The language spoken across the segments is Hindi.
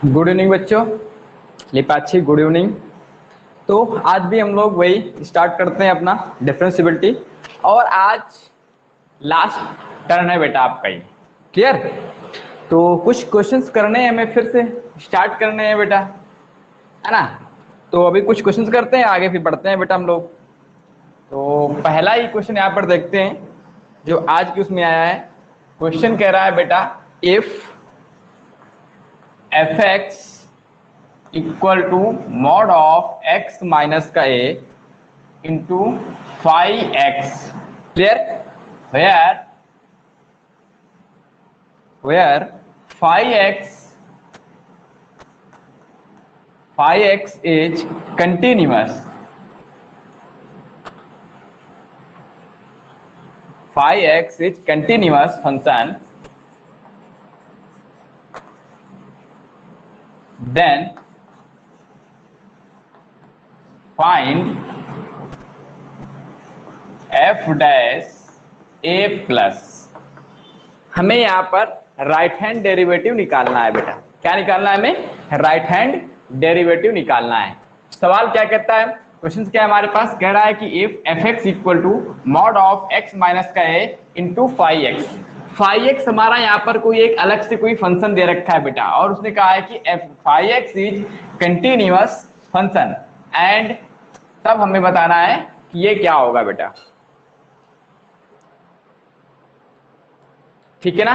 गुड इवनिंग बच्चों, लिपाक्षी गुड इवनिंग। तो आज भी हम लोग वही स्टार्ट करते हैं अपना डिफरेंशिएबिलिटी। और आज लास्ट टर्न है बेटा आपका ही। क्लियर? तो कुछ क्वेश्चंस करने हैं, हमें फिर से स्टार्ट करने हैं बेटा, है ना। तो अभी कुछ क्वेश्चंस करते हैं, आगे फिर बढ़ते हैं बेटा हम लोग। तो पहला ही क्वेश्चन यहाँ पर देखते हैं जो आज की उसमें आया है। क्वेश्चन कह रहा है बेटा, if f x equal to mod of x minus का a into five x. Clear? Where where five x is continuous, five x is continuous function, then find f dash a plus. हमें यहाँ पर राइट हैंड डेरिवेटिव निकालना है बेटा। क्या निकालना है हमें? राइट हैंड डेरिवेटिव निकालना है। सवाल क्या कहता है, क्वेश्चन क्या है हमारे पास? कह रहा है कि if f x equal to mod of x minus का a into five x. Five x हमारा यहाँ पर कोई एक अलग से कोई फंक्शन दे रखा है बेटा, और उसने कहा है कि F five x is continuous function and तब हमें बताना है कि ये क्या होगा बेटा। ठीक है ना?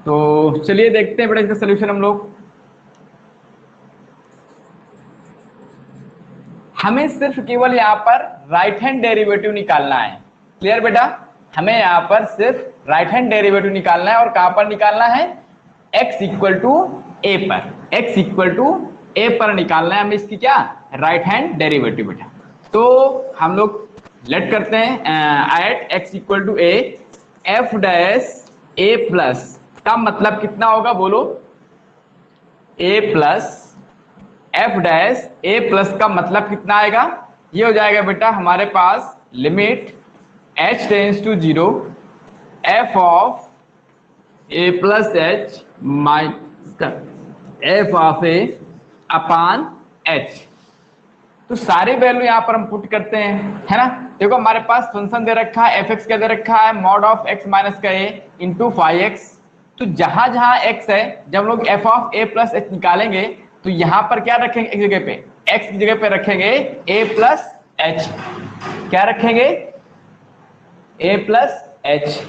तो चलिए देखते हैं बेटा इसका सोल्यूशन हम लोग। हमें सिर्फ केवल यहाँ पर राइट हैंड डेरिवेटिव निकालना है। क्लियर बेटा? हमें यहाँ पर सिर्फ राइट हैंड डेरिवेटिव निकालना है, और कहां पर निकालना है? x इक्वल टू ए पर। x इक्वल टू ए पर निकालना है हमें इसकी क्या? राइट हैंड डेरिवेटिव बेटा। तो हम लोग लेट करते हैं at x equal to a, f dash a plus का मतलब कितना होगा बोलो? A plus f dash a plus का मतलब कितना आएगा? ये हो जाएगा बेटा हमारे पास limit h tends to zero f of a plus h minus f of a upon h. तो सारे वैल्यू यहाँ पर हम पुट करते हैं, है ना। देखो हमारे पास फंक्शन दे रखा है, एफ एक्स क्या दे रखा है? मॉड ऑफ एक्स माइनस का ए इंटू फाइव एक्स। तो जहां जहां एक्स है, जब लोग F of a plus H निकालेंगे तो यहां पर क्या रखेंगे? एक जगह पे एक्स की जगह पे रखेंगे ए प्लस एच। क्या रखेंगे? ए प्लस एच।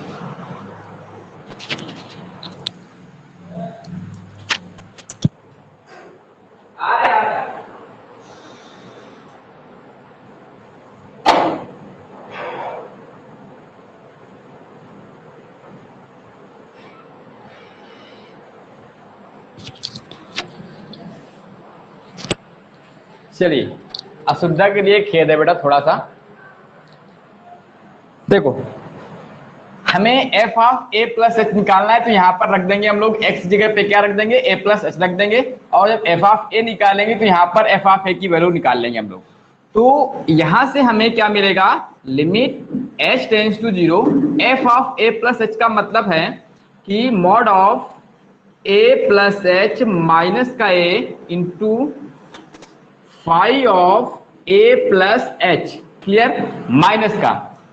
चलिए, असुविधा के लिए खेद है बेटा थोड़ा सा। देखो हमें F of a plus H निकालना है, तो यहां पर रख देंगे हम लोग एक्स जगह पे क्या रख देंगे? ए प्लस एच रख देंगे। और जब एफ ऑफ ए निकालेंगे तो यहां पर एफ ऑफ ए की वैल्यू निकाल लेंगे हम लोग। तो यहां से हमें क्या मिलेगा? Limit h tends to zero f of a plus h का मतलब है कि mod of a plus h minus का a into five of a plus h. Clear? Minus का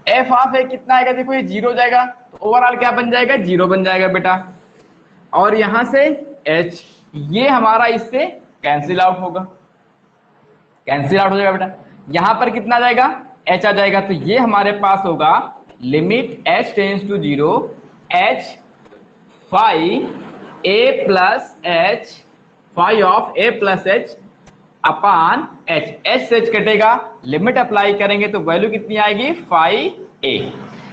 एफ ऑफ ए कितना आएगा? देखो ये जीरो जाएगा, तो ओवरऑल क्या बन जाएगा? जीरो बन जाएगा बेटा। और यहां से एच, ये हमारा इससे कैंसिल आउट होगा, कैंसिल आउट हो जाएगा बेटा। यहां पर कितना आ जाएगा? एच आ जाएगा। तो ये हमारे पास होगा limit h tends to zero h five a plus h, five of a plus h upon h. H से एच कटेगा, लिमिट अप्लाई करेंगे तो वैल्यू कितनी आएगी? 5a।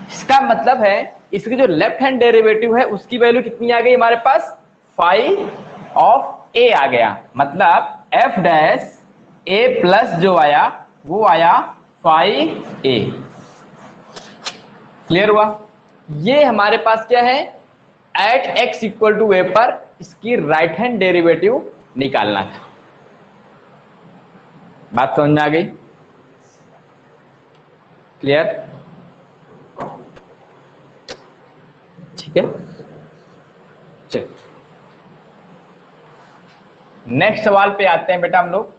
इसका मतलब है इसकी जो लेफ्ट हैंड डेरिवेटिव है उसकी वैल्यू कितनी आ गई हमारे पास? 5 ऑफ a आ गया। मतलब f डैश a प्लस जो आया वो आया 5a। क्लियर हुआ? ये हमारे पास क्या है? At x equal to a पर इसकी राइट हैंड डेरिवेटिव निकालना था। बात समझ में आ गई? क्लियर? ठीक है, चल नेक्स्ट सवाल पे आते हैं बेटा हम लोग।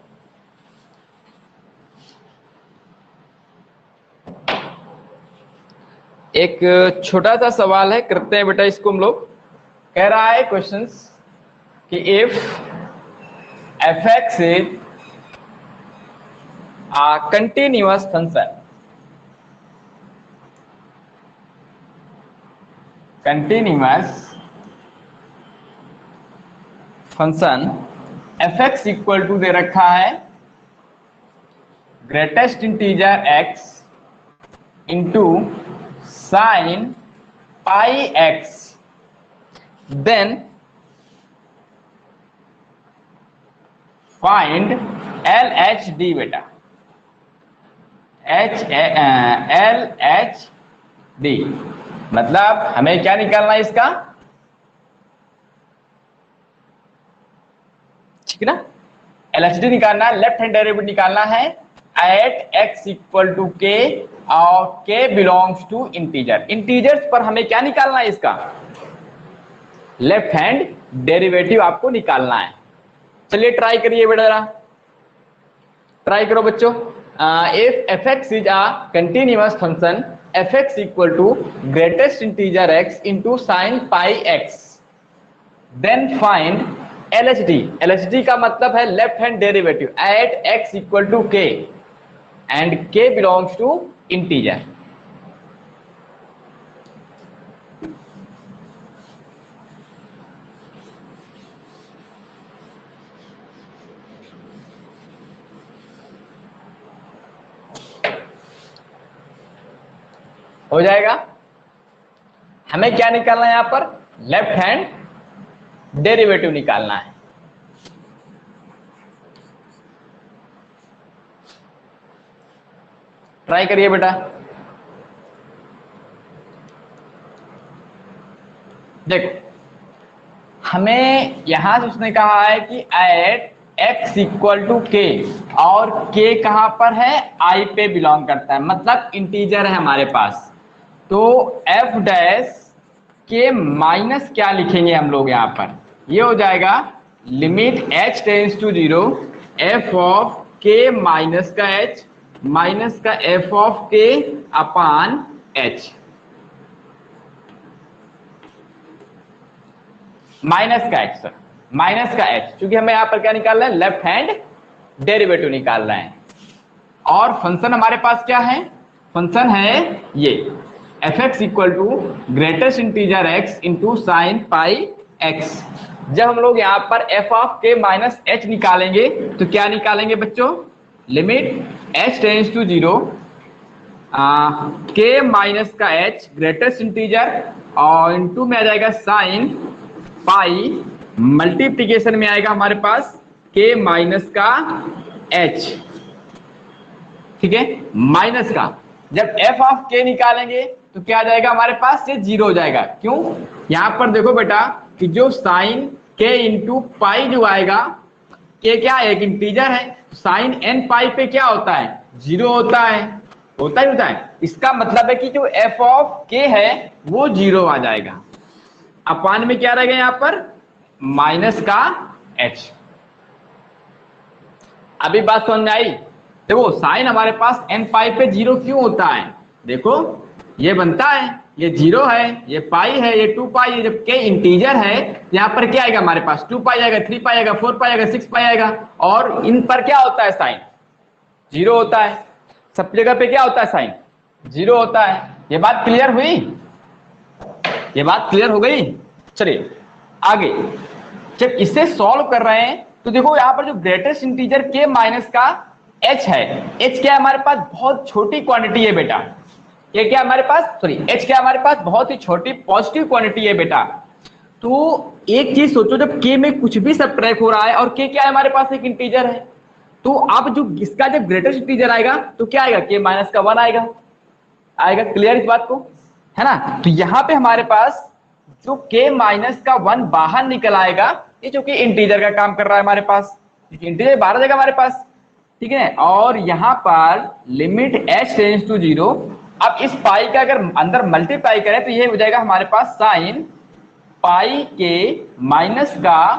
एक छोटा सा सवाल है, करते हैं बेटा इसको हम लोग। कह रहा है क्वेश्चंस कि if f(x) is a continuous function, f(x) equal to दे रखा है greatest integer x into sine pi x, then find LHD बेटा, LHD मतलब हमें क्या निकालना है इसका, ठीक है ना। LHD निकालना है, लेफ्ट हैंड डेरिवेटिव निकालना है at x equal to k और k belongs to integer. Integers पर हमें क्या निकालना है, इसका लेफ्ट हैंड डेरिवेटिव आपको निकालना है। चलिए ट्राई करिए बेटा, जरा ट्राई करो बच्चों। If f(x) is a continuous function, f(x) equal to greatest integer x into sine pi x, then find LHD। LHD का मतलब है left hand derivative at x equal to k and k belongs to integer. हो जाएगा। हमें क्या निकालना है, यहां पर लेफ्ट हैंड डेरिवेटिव निकालना है। ट्राई करिए बेटा। देखो हमें यहां से उसने कहा है कि at x equal to k, और k कहां पर है, i पे बिलोंग करता है, मतलब इंटीजर है हमारे पास। तो f डैश के माइनस क्या लिखेंगे हम लोग यहां पर, ये हो जाएगा limit h tends to 0 f of k minus का h माइनस का f of k upon h, minus का h सर, माइनस का h, क्योंकि हमें यहां पर क्या निकालना है, लेफ्ट हैंड डेरिवेटिव निकालना है। और फंक्शन हमारे पास क्या है, फंक्शन है ये f(x) equal to greatest integer x into sine pi x। जब हम लोग यहाँ पर f of k minus h निकालेंगे तो क्या निकालेंगे बच्चों, limit h tends to 0 k minus का h ग्रेटेस्ट इंटीजर और इंटू में आ जाएगा साइन पाई, मल्टीप्लीकेशन में आएगा हमारे पास k माइनस का h, ठीक है, माइनस का। जब f ऑफ k निकालेंगे तो क्या आ जाएगा हमारे पास, ये 0 हो जाएगा। क्यों, यहां पर देखो बेटा कि जो साइन k इंटू पाई जो आएगा, k क्या है, एक इंटीजर है, साइन n पाई पे क्या होता है, 0 होता है, होता ही होता है। इसका मतलब है कि जो f ऑफ k है वो 0 आ जाएगा। अपान में क्या रहेगा यहां पर, माइनस का h। अभी बात समझ में आई। देखो साइन हमारे पास n पाई पे 0 क्यों होता है, देखो ये बनता है, ये 0 है, ये पाई है, ये 2 पाई है। जब k इंटीजर है यहाँ पर क्या आएगा हमारे पास, 2 पाई आएगा, 3 पाई आएगा, 4 पाई आएगा, 6 पाई आएगा, और इन पर क्या होता है, साइन 0 होता है। सब जगह पे क्या होता है, साइन 0 होता है। ये बात क्लियर हुई, ये बात क्लियर हो गई। चलिए आगे, जब इसे सॉल्व कर रहे हैं तो देखो यहाँ पर जो ग्रेटेस्ट इंटीजर k माइनस का h है, h क्या है हमारे पास, बहुत छोटी क्वांटिटी है बेटा। ये क्या हमारे पास, सॉरी h क्या हमारे पास, बहुत ही छोटी पॉजिटिव क्वांटिटी है बेटा। तो एक चीज सोचो, जब k में कुछ भी सबट्रैक्ट हो रहा है और k क्या है हमारे पास, एक इंटीजर है, तो अब जो इसका जब ग्रेटेस्ट इंटीजर आएगा तो क्या आएगा, k माइनस का 1 आएगा। आएगा, क्लियर इस बात को, है ना। तो यहाँ पे हमारे पास जो k माइनस का 1 बाहर निकल आएगा, ये जो कि इंटीजर का काम कर रहा है हमारे पास, इंटीजर बाहर आ जाएगा हमारे पास, ठीक है। और यहाँ पर लिमिट h टेंड्स टू 0, अब इस पाई का अगर अंदर मल्टीप्लाई करें तो ये हो जाएगा हमारे पास साइन पाई k माइनस का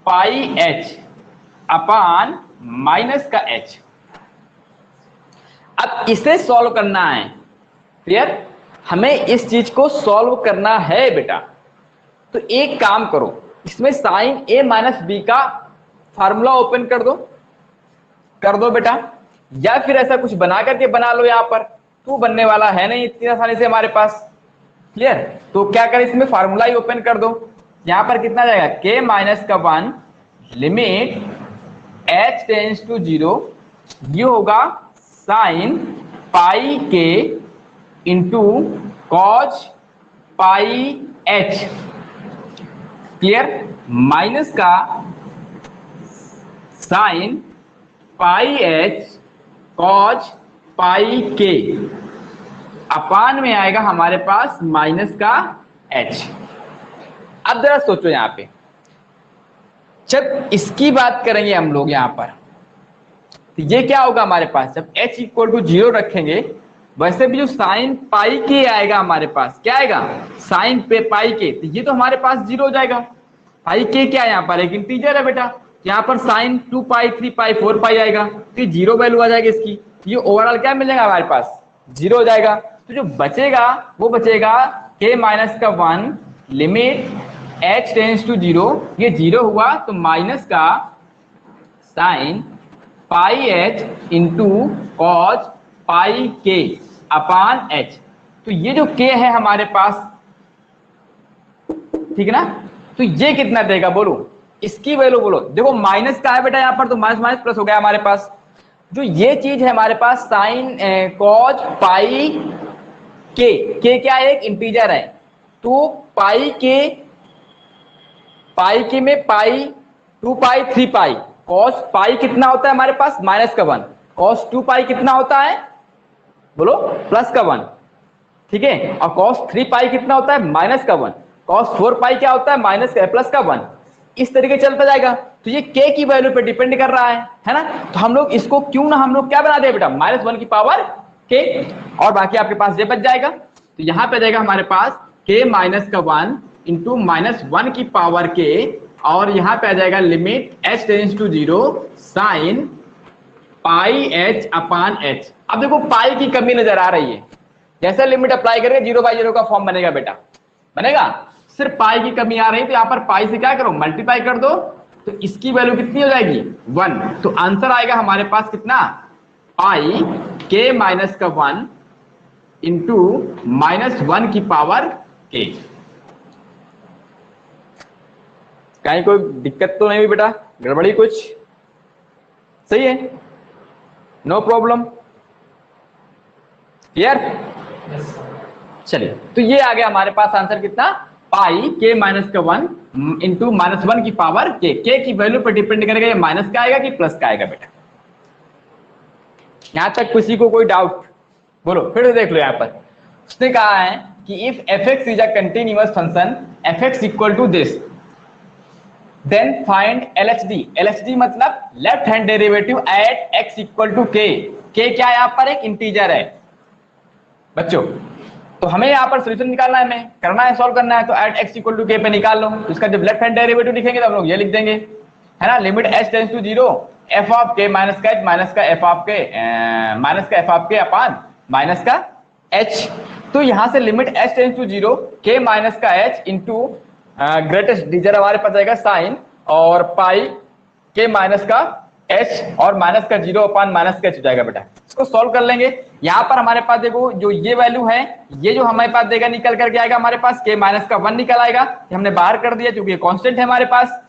पाई h, अपान माइनस का h। अब इसे सॉल्व करना है, क्लियर? हमें इस चीज को सॉल्व करना है बेटा। तो एक काम करो, इसमें साइन a माइनस बी का फार्मूला ओपन कर दो बेटा, या फिर ऐसा कुछ बना करके बना लो। यहां पर टू बनने वाला है नहीं इतनी आसानी से हमारे पास, क्लियर? तो क्या करें, इसमें फार्मूला ही ओपन कर दो। यहां पर कितना जाएगा, k माइनस का 1 लिमिट h टेंड्स टू 0, ये होगा साइन पाई के इंटू कॉज पाई h, क्लियर? माइनस का sine pi h cause pi के, अपान में आएगा हमारे पास माइनस का h। अब जरा सोचो यहां पे, जब इसकी बात करेंगे हम लोग यहां पर, तो ये क्या होगा हमारे पास, जब h इक्वल टू 0 रखेंगे, वैसे भी जो साइन पाई के आएगा हमारे पास, क्या आएगा, साइन पे पाई के, तो ये तो हमारे पास 0 हो जाएगा। पाई के क्या है, यहाँ पर एक इंटीजर है बेटा, यहाँ पर साइन 2 पाई 3 पाई 4 पाई आएगा, तो ये 0 वैल्यू आ जाएगी इसकी। ये ओवरऑल क्या मिलेगा हमारे पास, 0 हो जाएगा। तो जो बचेगा वो बचेगा k माइनस का 1 लिमिट h टेंड्स टू 0, ये 0 हुआ तो माइनस का sine pi h into cos pi के अपान h। तो ये जो k है हमारे पास, ठीक है ना, तो ये कितना देगा बोलो, इसकी वैल्यू बोलो। देखो माइनस का है बेटा यहाँ पर, तो माइनस माइनस प्लस हो गया हमारे पास। जो ये चीज है हमारे पास साइन कॉज पाई के क्या है, एक इंटीजर है, तो पाई के में पाई 2 पाई 3 पाई, कॉस पाई कितना होता है हमारे पास, माइनस का 1, कॉस 2 पाई कितना होता है बोलो, प्लस का 1, ठीक है, और कॉस 3 पाई कितना होता है, माइनस का 1, कॉस 4 पाई क्या होता है, माइनस का प्लस का 1, इस तरीके चलता जाएगा। तो ये k की वैल्यू पे डिपेंड कर रहा है ना। तो हम लोग इसको क्यों ना हम लोग क्या बना दे बेटा, -1 की पावर k, और बाकी आपके पास ये बच जाएगा। तो यहां पे जाएगा हमारे पास k माइनस का 1 इंटू -1 की पावर k, और यहां पे आ जाएगा limit h tends to 0 sine pi h upon h। अब देखो पाई की कमी नजर आ रही है, जैसे लिमिट अप्लाई करेंगे 0/0 का फॉर्म बनेगा बेटा, बनेगा। सिर्फ पाई की कमी आ रही है, तो यहां पर पाई से क्या करो, मल्टीप्लाई कर दो, तो इसकी वैल्यू कितनी हो जाएगी, 1। तो आंसर आएगा हमारे पास कितना, पाई k माइनस का 1 इंटू -1 की पावर k। कहीं कोई दिक्कत तो नहीं हुई बेटा, गड़बड़ी कुछ, सही है, नो प्रॉब्लम, क्लियर? चलिए, तो ये आ गया हमारे पास आंसर कितना, पाई k माइनस का 1 इंटू -1 की पावर k। k की वैल्यू पर डिपेंड करेगा ये माइनस का आएगा कि प्लस का आएगा बेटा। यहां तक किसी को कोई डाउट, बोलो, फिर से देख लो। यहां पर उसने कहा है कि if fx is a continuous function fx equal to this, then find LHD। LHD मतलब left hand derivative at x equal to k। k क्या है, यहां पर एक इंटीजर है बच्चों, तो हमें यहाँ पर सोल्यूशन निकालना है, हमें करना है, सॉल्व करना है। तो at x equal to k पे निकाल लो, तो इसका जब लेफ्ट हैंड डेरिवेटिव लिखेंगे तो हम लोग ये लिख देंगे, है ना, limit h tends to 0 f of k minus का h माइनस का f of k upon minus का h। तो यहाँ से limit h tends to 0 k minus का h इंटू ग्रेटेस्ट डिजिट हमारे पास आएगा साइन और पाई k माइनस का h और माइनस का 0 अपान माइनस का h हो जाएगा बेटा। इसको सॉल्व कर लेंगे। यहाँ पर हमारे पास देखो जो ये वैल्यू है, ये जो हमारे पास देगा निकल करके आएगा हमारे पास k माइनस का 1 निकल आएगा, ये हमने बाहर कर दिया क्योंकि ये कांस्टेंट है हमारे पास।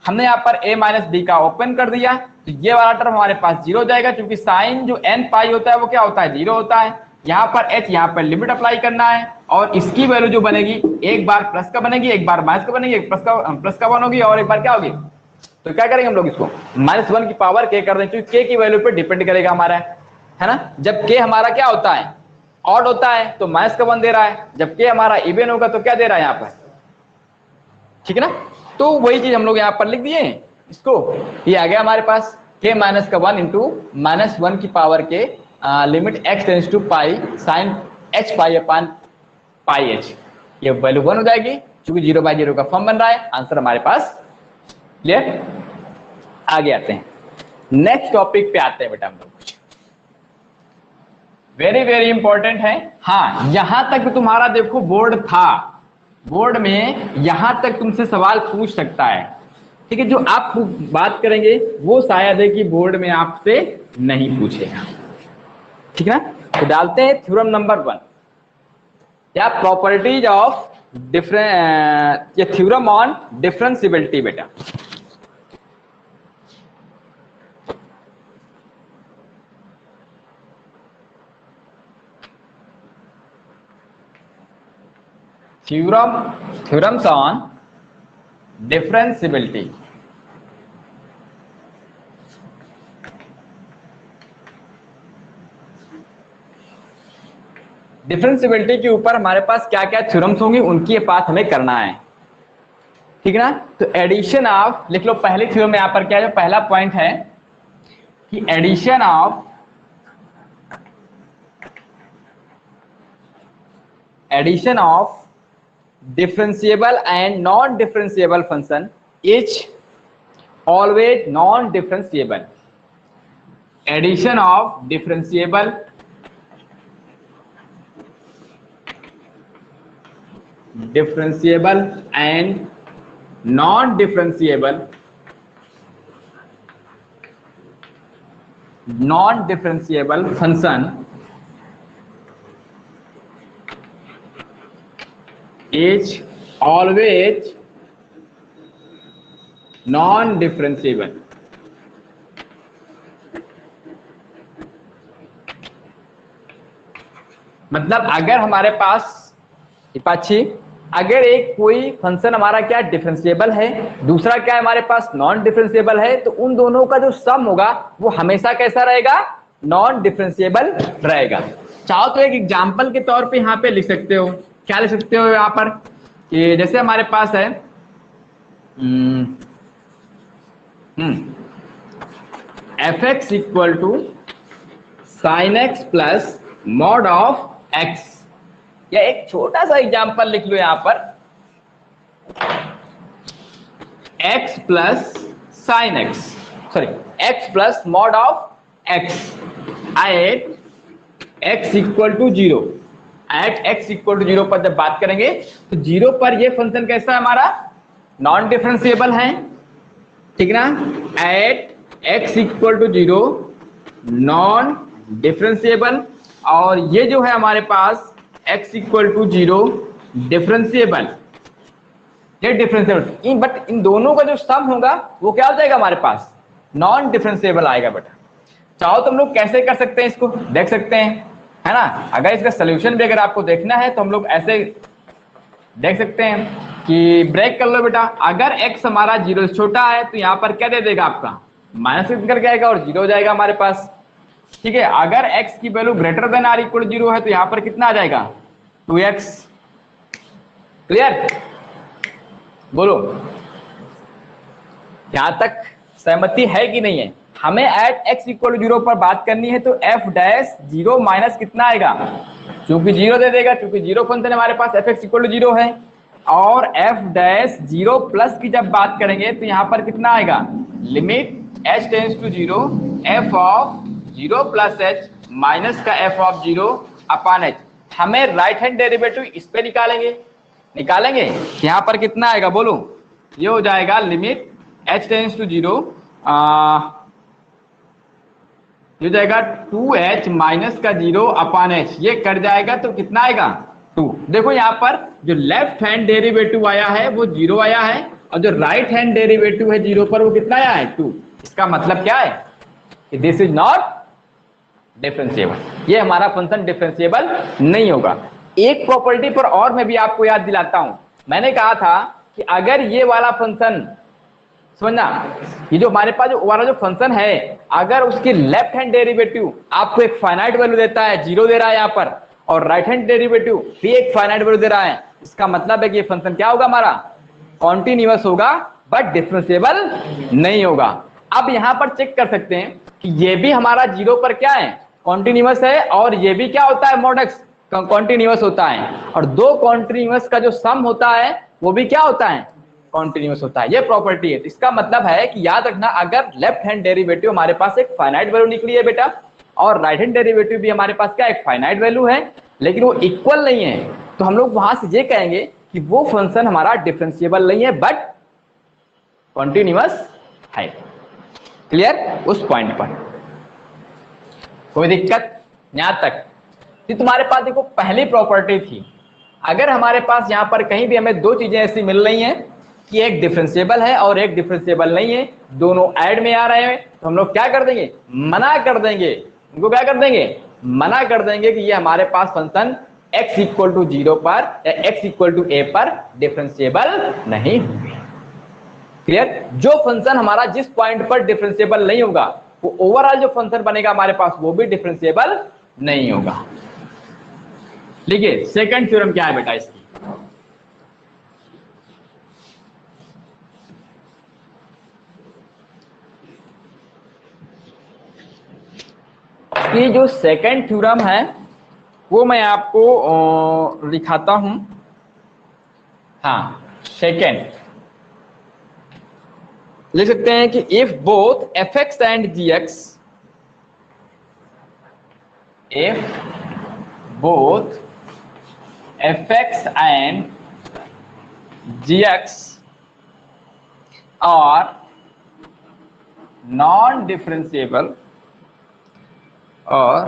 हमने यहाँ पर a माइनस बी का ओपन कर दिया, तो ये वाला टर्म हमारे पास 0 हो जाएगा, क्योंकि साइन जो n पाई होता है वो क्या होता है, 0 होता है। यहाँ पर h, यहाँ पर लिमिट अप्लाई करना है, और इसकी वैल्यू जो बनेगी, एक बार प्लस का बनेगी, एक बार माइनस का बनेगी, एक प्लस का 1 होगी, और एक बार क्या होगी, तो क्या करेंगे हम लोग इसको -1 की पावर k कर देंगे, क्योंकि k की वैल्यू पे डिपेंड करेगा हमारा, है ना। जब k हमारा क्या होता है, ऑड होता है, तो माइनस का 1 दे रहा है, जब k हमारा इवन होगा तो क्या दे रहा है यहाँ पर, ठीक है ना। तो वही चीज हम लोग यहाँ पर लिख दिए इसको, ये आ गया हमारे पास k माइनस का 1 इंटू -1 की power k limit x tends to pi sine h pi upon pi h। ये वैल्यू 1 हो जाएगी, क्योंकि 0/0 का फॉर्म बन रहा है। आंसर हमारे पास क्लियर। आगे आते हैं। नेक्स्ट टॉपिक पे आते हैं बेटा हम लोग। वेरी वेरी इंपॉर्टेंट है। हाँ, यहां तक तुम्हारा देखो बोर्ड था, बोर्ड में यहां तक तुमसे सवाल पूछ सकता है, ठीक है। जो आप बात करेंगे वो शायद है कि बोर्ड में आपसे नहीं पूछेगा, ठीक है ना। तो डालते हैं थ्योरम नंबर 1, क्या प्रॉपर्टीज ऑफ डिफरेंट, ये थ्योरम ऑन डिफरेंशिएबिलिटी बेटा। theorems on differentiability। डिफरेंशिएबिलिटी के ऊपर हमारे पास क्या क्या थ्योरम्स होंगी उनकी बात हमें करना है, ठीक है ना। तो एडिशन ऑफ, लिख लो पहले थ्योरम में यहां पर क्या है, जो पहला पॉइंट है कि addition of differentiable and non-differentiable function is always non-differentiable। addition of differentiable and non-differentiable function is always non-differentiable। मतलब अगर हमारे पास इपाची, अगर एक कोई फंक्शन हमारा क्या डिफरेंशिएबल है, दूसरा क्या है हमारे पास नॉन डिफरेंशिएबल है, तो उन दोनों का जो सम होगा वो हमेशा कैसा रहेगा, नॉन डिफरेंशिएबल रहेगा। चाहो तो एक एग्जांपल के तौर पे यहाँ पे लिख सकते हो, क्या लिख सकते हो यहाँ पर कि जैसे हमारे पास है f x equal to sine x plus mod of x, या एक छोटा सा एग्जांपल लिख लो यहां पर x plus sine x, sorry x plus mod of x at x equal to 0, at x equal to 0 पर जब बात करेंगे तो 0 पर ये फंक्शन कैसा है हमारा, नॉन डिफरेंशिएबल है, ठीक ना। At x equal to 0 non differentiable, और ये जो है हमारे पास x इक्वल टू 0 डिफरेंशिएबल, ये डिफरेंशिएबल। बट इन दोनों का जो सम होगा वो क्या हो जाएगा हमारे पास, नॉन डिफरेंशिएबल आएगा बेटा। चाहो तो हम लोग कैसे कर सकते हैं, इसको देख सकते हैं, है ना। अगर इसका सोल्यूशन भी अगर आपको देखना है तो हम लोग ऐसे देख सकते हैं कि ब्रेक कर लो बेटा। अगर x हमारा 0 से छोटा है तो यहाँ पर क्या दे देगा आपका, माइनस करके आएगा और 0 हो जाएगा हमारे पास, ठीक है। अगर x की value greater than or equal 0 है तो यहाँ पर कितना आ जाएगा, 2x। क्लियर, बोलो यहां तक सहमति है कि नहीं है। हमें एट x इक्वल 0 पर बात करनी है तो f डैश 0 माइनस कितना आएगा, क्योंकि 0 दे देगा, क्योंकि 0 फंक्शन हमारे पास fx इक्वल 0 है। और f डैश 0 प्लस की जब बात करेंगे तो यहाँ पर कितना आएगा, limit h tends to 0 f of 0 plus h minus का f ऑफ 0 अपॉन h। हमें राइट हैंड डेरिवेटिव इस पे निकालेंगे यहाँ पर कितना आएगा बोलो, ये हो जाएगा लिमिट h टेंड्स टू 0 ये जाएगा 2h माइनस का 0 अपॉन h, ये कट जाएगा तो कितना आएगा 2। देखो यहाँ पर जो लेफ्ट हैंड डेरिवेटिव आया है वो 0 आया है, और जो राइट हैंड डेरिवेटिव है 0 पर वो कितना आया है 2। इसका मतलब क्या है कि दिस इज नॉट डिफरेंशिएबल, ये हमारा फंक्शन डिफरेंशिएबल नहीं होगा। एक प्रॉपर्टी पर और मैं भी आपको याद दिलाता हूं, मैंने कहा था कि अगर ये वाला फंक्शन, समझना, ये जो हमारे पास जो वाला जो फंक्शन है, अगर उसकी लेफ्ट हैंड डेरिवेटिव आपको एक फाइनाइट वैल्यू देता है, 0 दे रहा है यहाँ पर, और राइट हैंड डेरिवेटिव भी एक फाइनाइट वैल्यू दे रहा है, इसका मतलब है कि ये फंक्शन क्या होगा हमारा, कॉन्टिन्यूअस होगा बट डिफरेंशिएबल नहीं होगा। अब यहाँ पर चेक कर सकते हैं कि ये भी हमारा 0 पर क्या है, कॉन्टिन्यूअस है, और ये भी क्या होता है, मॉड एक्स कॉन्टिन्यूअस होता है, और दो कॉन्टिन्यूअस का जो सम होता है वो भी क्या होता है, कॉन्टिन्यूस होता है, ये प्रॉपर्टी है। तो इसका मतलब है कि याद रखना, अगर लेफ्ट हैंड डेरिवेटिव हमारे पास एक फाइनाइट वैल्यू निकली है बेटा, और राइट हैंड डेरिवेटिव भी हमारे पास क्या एक फाइनाइट वैल्यू है, लेकिन वो इक्वल नहीं है, तो हम लोग वहां से ये कहेंगे कि वो फंक्शन हमारा डिफरेंशिएबल नहीं है बट कॉन्टिन्यूअस है। क्लियर? उस पॉइंट पर कोई दिक्कत? यहां तक कि तुम्हारे पास देखो पहली प्रॉपर्टी थी, अगर हमारे पास यहां पर कहीं भी हमें दो चीजें ऐसी मिल रही हैं कि एक डिफरेंशिएबल है और एक डिफरेंशिएबल नहीं है, दोनों ऐड में आ रहे हैं, तो हम लोग क्या कर देंगे? मना कर देंगे। उनको क्या कर देंगे? मना कर देंगे कि ये हमारे पास फंक्शन x इक्वल टू 0 पर या x इक्वल टू a पर डिफरेंशिएबल नहीं होंगे। क्लियर? जो फंक्शन हमारा जिस पॉइंट पर डिफरेंशिएबल नहीं होगा, वो ओवरऑल जो फंक्शन बनेगा हमारे पास वो भी डिफरेंशिएबल नहीं होगा। देखिए सेकंड थ्योरम क्या है बेटा इसकी, ये जो सेकंड थ्योरम है वो मैं आपको दिखाता हूं। हाँ, सेकंड लिख सकते हैं कि if both fx and gx, if both fx and gx are non-differentiable or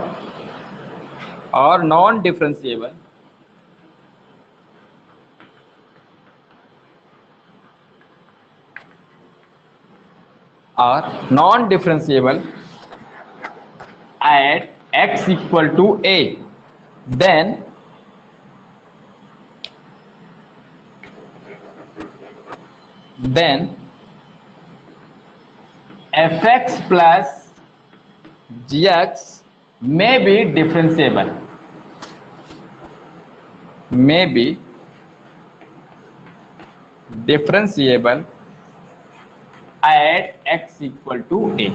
non-differentiable at x equal to a, then fx plus gx may be differentiable, at x equal to a।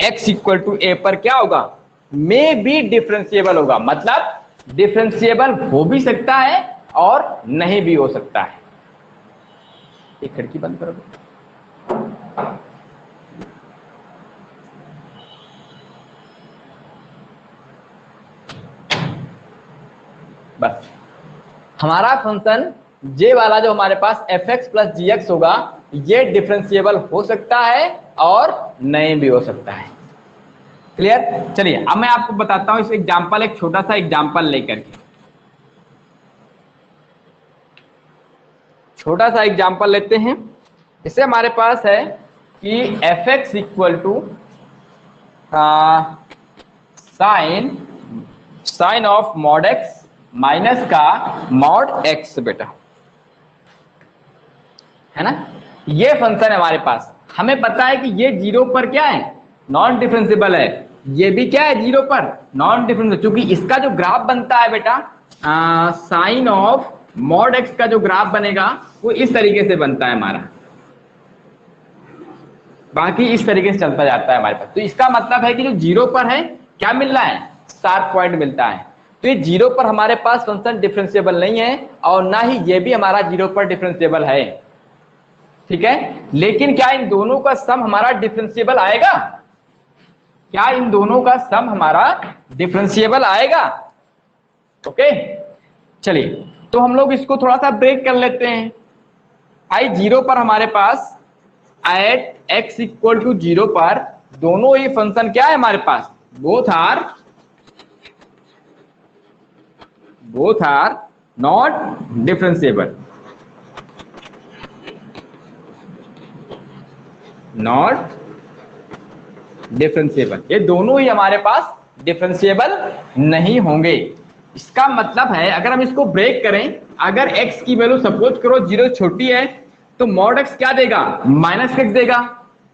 x equal to a पर क्या होगा? मे बी डिफरेंशिएबल होगा, मतलब डिफरेंशिएबल हो भी सकता है और नहीं भी हो सकता है। एक खिड़की बंद करो। बस हमारा फंक्शन जे वाला जो हमारे पास fx प्लस gx होगा, ये डिफरेंशिएबल हो सकता है और नहीं भी हो सकता है। क्लियर? चलिए अब मैं आपको बताता हूं इस एग्जांपल, एक छोटा सा एग्जांपल लेकर के, छोटा सा एग्जांपल लेते हैं। इससे हमारे पास है कि fx equal to sine of mod x minus का मॉड x बेटा, है ना? ये फंक्शन है हमारे पास, हमें पता है कि ये 0 पर क्या है? नॉन डिफरेंशिएबल है। ये भी क्या है? 0 पर नॉन डिफरेंशिएबल, क्योंकि इसका जो ग्राफ बनता है बेटा, साइन ऑफ मॉड x का जो ग्राफ बनेगा वो इस तरीके से बनता है हमारा, बाकी इस तरीके से चलता जाता है हमारे पास। तो इसका मतलब है कि जो 0 पर है क्या मिल रहा है? शार्प पॉइंट मिलता है। तो ये 0 पर हमारे पास फंक्शन डिफरेंशिएबल नहीं है और ना ही ये भी हमारा 0 पर डिफरेंशिएबल है। ठीक है, लेकिन क्या इन दोनों का सम हमारा डिफरेंशिएबल आएगा? क्या इन दोनों का सम हमारा डिफरेंशिएबल आएगा? ओके, चलिए तो हम लोग इसको थोड़ा सा ब्रेक कर लेते हैं। आई 0 पर हमारे पास एट x इक्वल टू 0 पर दोनों ही फंक्शन क्या है हमारे पास? बोथ आर नॉट डिफरेंशिएबल, ये दोनों ही हमारे पास डिफरेंशिएबल नहीं होंगे। इसका मतलब है अगर हम इसको ब्रेक करें, अगर x की वैल्यू सपोज करो 0 छोटी है तो मॉड x क्या देगा? माइनस x देगा।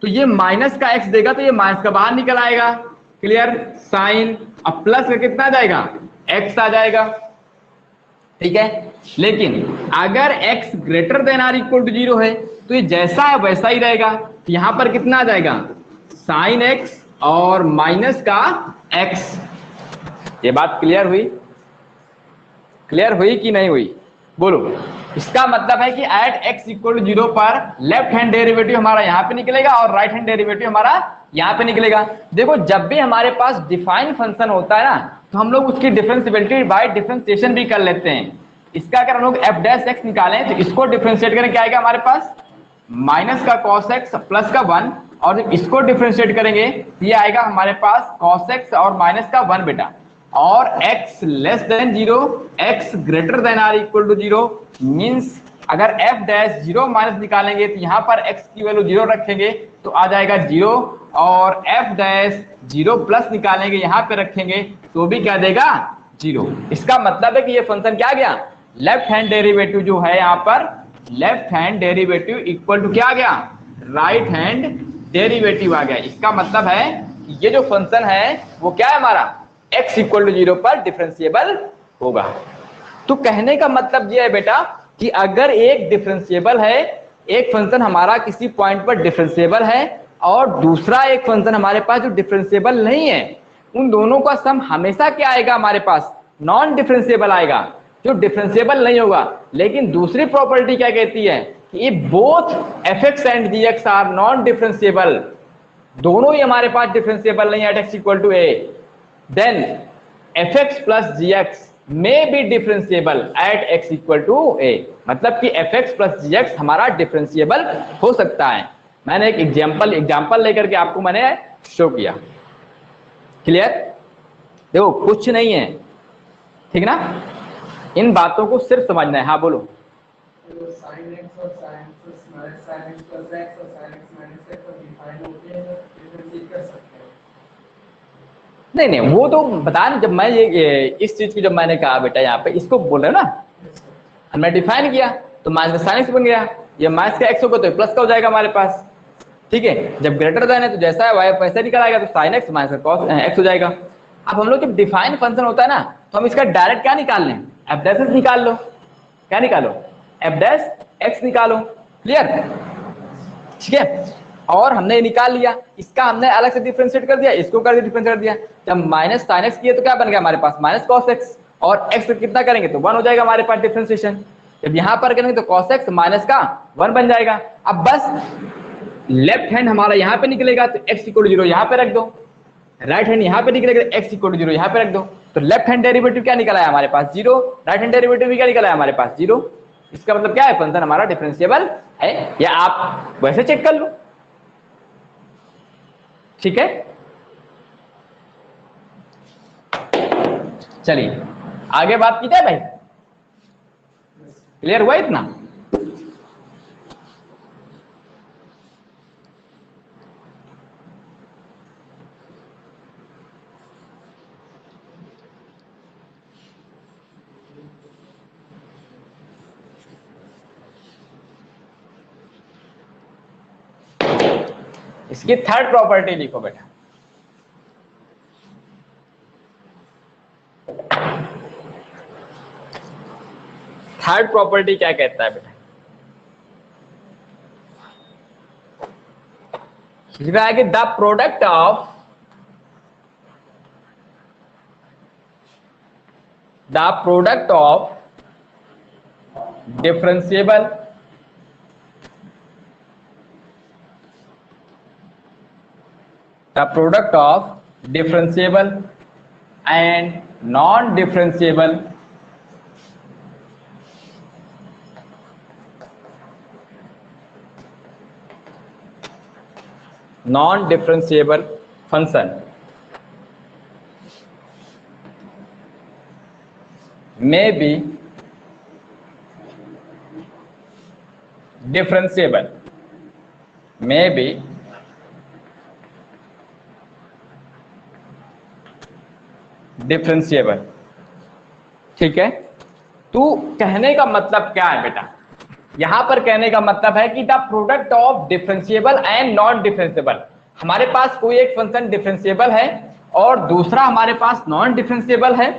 तो ये माइनस का x देगा तो ये माइनस का बाहर निकल आएगा। क्लियर? साइन अब प्लस का कितना आ जाएगा? x आ जाएगा। ठीक है, लेकिन अगर x greater than or equal to 0 है तो ये जैसा है वैसा ही रहेगा। यहां पर कितना आ जाएगा? साइन x और माइनस का x। ये बात क्लियर हुई? क्लियर हुई कि नहीं हुई? बोलो। इसका मतलब है कि एट x इक्वल टू 0 पर लेफ्ट हैंड डेरिवेटिव हमारा यहाँ पे निकलेगा और राइट हैंड डेरिवेटिव हमारा यहाँ पे निकलेगा। देखो जब भी हमारे पास डिफाइन फंक्शन होता है ना, तो हम लोग उसकी डिफरेंशिएबिलिटी बाय डिफरेंशिएशन भी कर लेते हैं। इसका अगर हम लोग एफ डैश एक्स निकालें तो इसको डिफरेंशिएट करें, क्या आएगा हमारे पास, माइनस का कॉस एक्स प्लस का 1, और जब इसको डिफरेंशिएट करेंगे तो ये आएगा हमारे पास कॉस एक्स और माइनस का 1 बेटा। और x less than 0, x greater than or equal to 0 means अगर f डैश 0 माइनस निकालेंगे तो यहाँ पर x की वैल्यू 0 रखेंगे तो आ जाएगा 0, और f डैश 0 प्लस निकालेंगे यहाँ पे रखेंगे तो भी क्या देगा 0। इसका मतलब है कि ये फंक्शन क्या आ गया, लेफ्ट हैंड डेरिवेटिव जो है यहाँ पर, left hand derivative equal to क्या आ गया, राइट हैंड डेरिवेटिव आ गया। इसका मतलब है ये जो फंक्शन है वो क्या है हमारा, x इक्वल टू 0 पर डिफरेंशिएबल होगा। तो कहने का मतलब ये है बेटा कि अगर एक डिफरेंशिएबल है, एक फंक्शन हमारा किसी पॉइंट पर डिफरेंशिएबल है और दूसरा एक फंक्शन हमारे पास जो डिफरेंशिएबल नहीं है, उन दोनों का सम हमेशा क्या आएगा हमारे पास, नॉन डिफरेंशिएबल आएगा, जो डिफरेंशिएबल नहीं होगा। लेकिन दूसरी प्रॉपर्टी क्या कहती है कि both fx and gx are non differentiable, दोनों ही हमारे पास डिफरेंशिएबल नहीं है at x equal to a, then fx plus gx may be differentiable at x equal to a। मतलब कि fx plus gx हमारा डिफरेंशिएबल हो सकता है। मैंने एक एग्जांपल लेकर के आपको मैंने शो किया। क्लियर? देखो कुछ नहीं है, ठीक ना, इन बातों को सिर्फ समझना है। हाँ बोलो। sin x और sin x plus x और sin x minus x और डिफाइन होते हैं, डिफरेंशिएट कर सकते हैं। नहीं वो तो बता नहीं, जब मैं ये इस चीज की जब मैंने कहा बेटा यहाँ पे इसको बोल रहे हो ना, हमने डिफाइन किया तो माइनस साइन एक्स बन गया, ये माइनस का एक्स होगा तो प्लस का हो जाएगा हमारे पास, ठीक है। जब ग्रेटर देन है तो जैसा है वाई वैसा निकल आएगा, तो sine x minus cos x हो जाएगा। अब हम लोग जब डिफाइन फंक्शन होता है ना, तो हम इसका डायरेक्ट क्या निकाल लें, एफ डैश एक्स निकाल लो। क्या निकालो, एफ डैश एक्स निकालो। क्लियर? ठीक है, और हमने ये निकाल लिया, इसका हमने अलग से डिफरेंशिएट कर दिया, इसको कर दिया डिफरेंशिएट कर दिया। जब माइनस साइन एक्स किए तो क्या बन गया हमारे पास, माइनस कॉस एक्स, और एक्स कितना करेंगे तो 1 हो जाएगा हमारे पास डिफरेंशिएशन। जब यहाँ पर करेंगे तो कॉस एक्स माइनस का 1 बन जाएगा। अब बस लेफ्ट हैंड हमारा यहाँ पे निकलेगा तो एक्स इक्वल टू 0 यहाँ पे रख दो, राइट हैंड यहाँ पे निकलेगा एक्स इक्वल टू 0 यहाँ पे रख दो। तो लेफ्ट हैंड डेरिवेटिव क्या निकला है हमारे पास 0, राइट हैंड डेरिवेटिव भी क्या निकला है हमारे पास 0। इसका मतलब क्या है, फंक्शन हमारा डिफरेंशिएबल है, या आप वैसे चेक कर लो। ठीक है, चलिए आगे बात की जाए भाई। क्लियर हुआ इतना? इसकी थर्ड प्रॉपर्टी लिखो बेटा। थर्ड प्रॉपर्टी क्या कहता है बेटा, लिख रहा है कि the product of differentiable and non-differentiable function may be differentiable, ठीक है। तो कहने का मतलब क्या है बेटा, यहां पर कहने का मतलब है कि the product of differentiable and non differentiable, हमारे पास कोई एक फंक्शन डिफरेंशिएबल है और दूसरा हमारे पास नॉन डिफरेंशिएबल है,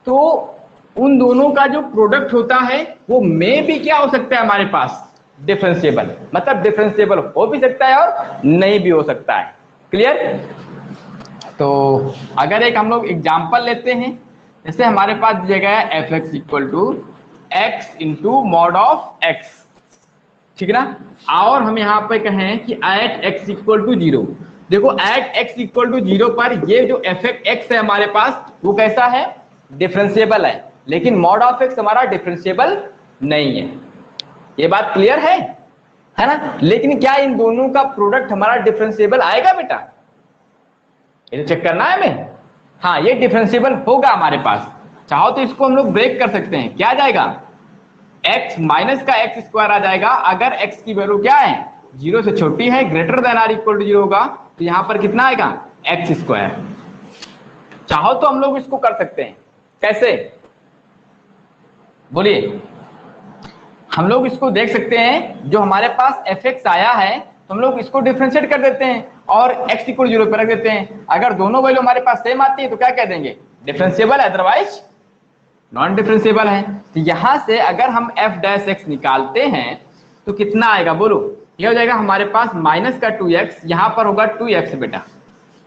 तो उन दोनों का जो प्रोडक्ट होता है वो में भी क्या हो सकता है हमारे पास, डिफरेंशिएबल। मतलब डिफरेंशिएबल हो भी सकता है और नहीं भी हो सकता है। क्लियर? तो अगर एक हम लोग एग्जाम्पल लेते हैं, जैसे हमारे पास दिया गया है f x equal to x into mod of x, ठीक है ना। और हम यहाँ पे कहें कि एट x इक्वल टू 0, देखो एट x इक्वल टू 0 पर ये जो f(x) है हमारे पास वो कैसा है, डिफरेंशिएबल है, लेकिन मॉड ऑफ x हमारा डिफरेंशिएबल नहीं है। ये बात क्लियर है ना। लेकिन क्या इन दोनों का प्रोडक्ट हमारा डिफरेंशिएबल आएगा बेटा, ये तो चेक करना है हमें। हाँ, ये डिफरेंशिएबल होगा हमारे पास। चाहो तो इसको हम लोग ब्रेक कर सकते हैं, क्या आ जाएगा, x माइनस का x स्क्वायर आ जाएगा। अगर x की वैल्यू क्या है, 0 से छोटी है, greater than or equal to 0 होगा, तो यहां पर कितना आएगा, x स्क्वायर। चाहो तो हम लोग इसको कर सकते हैं, कैसे बोलिए। हम लोग इसको देख सकते हैं, जो हमारे पास f(x) आया है तो हम लोग इसको डिफरेंशिएट कर देते हैं और x इक्वल 0 पर रख देते हैं। अगर दोनों वैल्यू हमारे पास सेम आती है तो क्या कह देंगे, डिफरेंशिएबल है, अदरवाइज नॉन डिफरेंशिएबल है। तो यहां से अगर हम f' निकालते हैं तो कितना आएगा बोलो, ये हो जाएगा हमारे पास माइनस का 2x, यहां पर होगा 2x बेटा,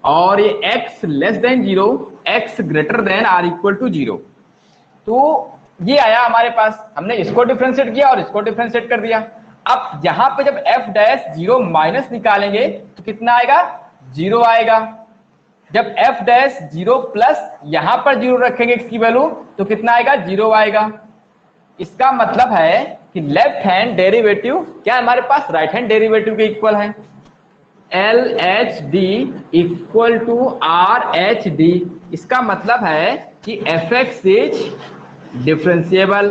और ये x less than 0, x greater than or equal to 0। तो ये आया हमारे पास, हमने इसको डिफरेंशिएट किया और इसको डिफरेंशिएट कर दिया। अब यहां पे जब f' 0 माइनस निकालेंगे तो कितना आएगा, 0 आएगा। जब f' 0 प्लस यहां पर 0 रखेंगे x की वैल्यू तो कितना आएगा, 0 आएगा। इसका मतलब है कि लेफ्ट हैंड डेरिवेटिव क्या है हमारे पास, राइट हैंड डेरिवेटिव के इक्वल है। LHD इक्वल टू RH_D, इसका मतलब है कि f(x) is differentiable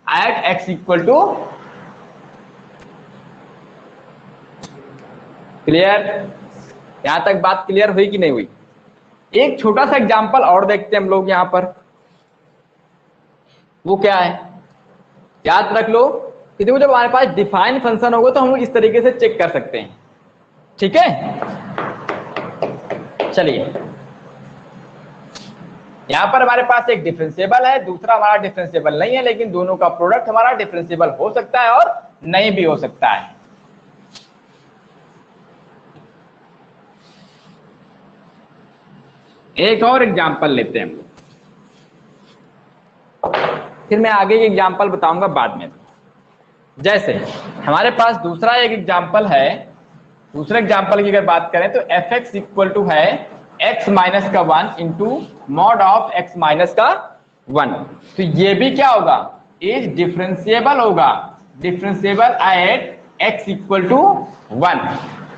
at x equal to, clear. यहां तक बात क्लियर हुई कि नहीं हुई। एक छोटा सा एग्जांपल और देखते हैं हम लोग यहां पर, वो क्या है, याद रख लो कि देखो जब हमारे पास डिफाइन फंक्शन होगा तो हम लोग इस तरीके से चेक कर सकते हैं, ठीक है। चलिए, यहां पर हमारे पास एक डिफरेंशिएबल है, दूसरा हमारा डिफरेंशिएबल नहीं है, लेकिन दोनों का प्रोडक्ट हमारा डिफरेंशिएबल हो सकता है और नहीं भी हो सकता है। एक और एग्जांपल लेते हैं हम लोग, फिर मैं आगे एक एग्जांपल बताऊंगा बाद में। जैसे हमारे पास दूसरा एक एग्जांपल है, दूसरे एग्जांपल की अगर बात करें तो f(x) इक्वल टू है x माइनस का 1 into mod of x minus का 1। तो ये भी क्या होगा, इज डिफरेंशिएबल होगा, differentiable at x equal to 1,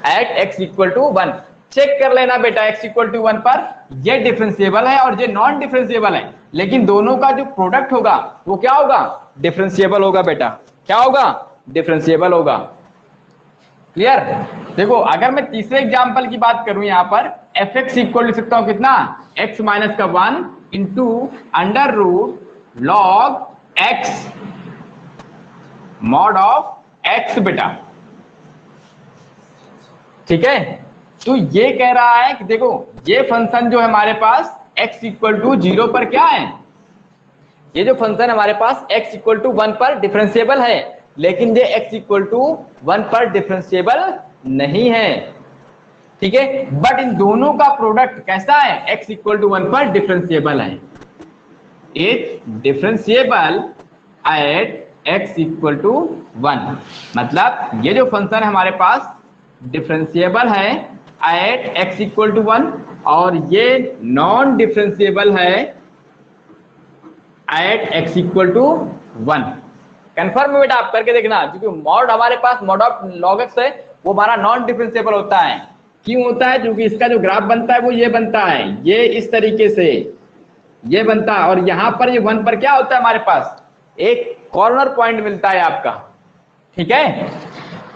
at x equal to 1। Check कर लेना बेटा, x इक्वल टू 1 पर ये डिफरेंशिएबल है और ये नॉन डिफरेंशिएबल है, लेकिन दोनों का जो प्रोडक्ट होगा वो क्या होगा, डिफरेंशिएबल होगा बेटा। क्या होगा, डिफरेंशिएबल होगा। क्लियर। देखो अगर मैं तीसरे एग्जांपल की बात करूं, यहां पर f(x) इक्वल लिख सकता हूं कितना, x माइनस का 1 into under root log x mod of x बेटा, ठीक है। तो ये कह रहा है कि देखो ये फंक्शन जो है हमारे पास x इक्वल टू 0 पर क्या है, ये जो फंक्शन हमारे पास x इक्वल टू 1 पर डिफरेंशिएबल है, लेकिन ये x इक्वल टू 1 पर डिफरेंशिएबल नहीं है, ठीक है। बट इन दोनों का प्रोडक्ट कैसा है, x इक्वल टू 1 पर डिफरेंशिएबल है। It differentiable at x equal to 1, मतलब ये जो फंक्शन है हमारे पास डिफरेंशिएबल है एट x इक्वल टू 1 और ये नॉन डिफरेंशिएबल है at x equal to 1। Confirm बेटा आप करके देखना, क्योंकि मॉड हमारे पास मॉड ऑफ log x है वो हमारा नॉन डिफरेंशिएबल होता है। क्यों होता है, क्योंकि इसका जो ग्राफ बनता है वो ये बनता है, ये इस तरीके से ये बनता है, और यहां पर ये 1 पर क्या होता है हमारे पास, एक कॉर्नर पॉइंट मिलता है आपका, ठीक है।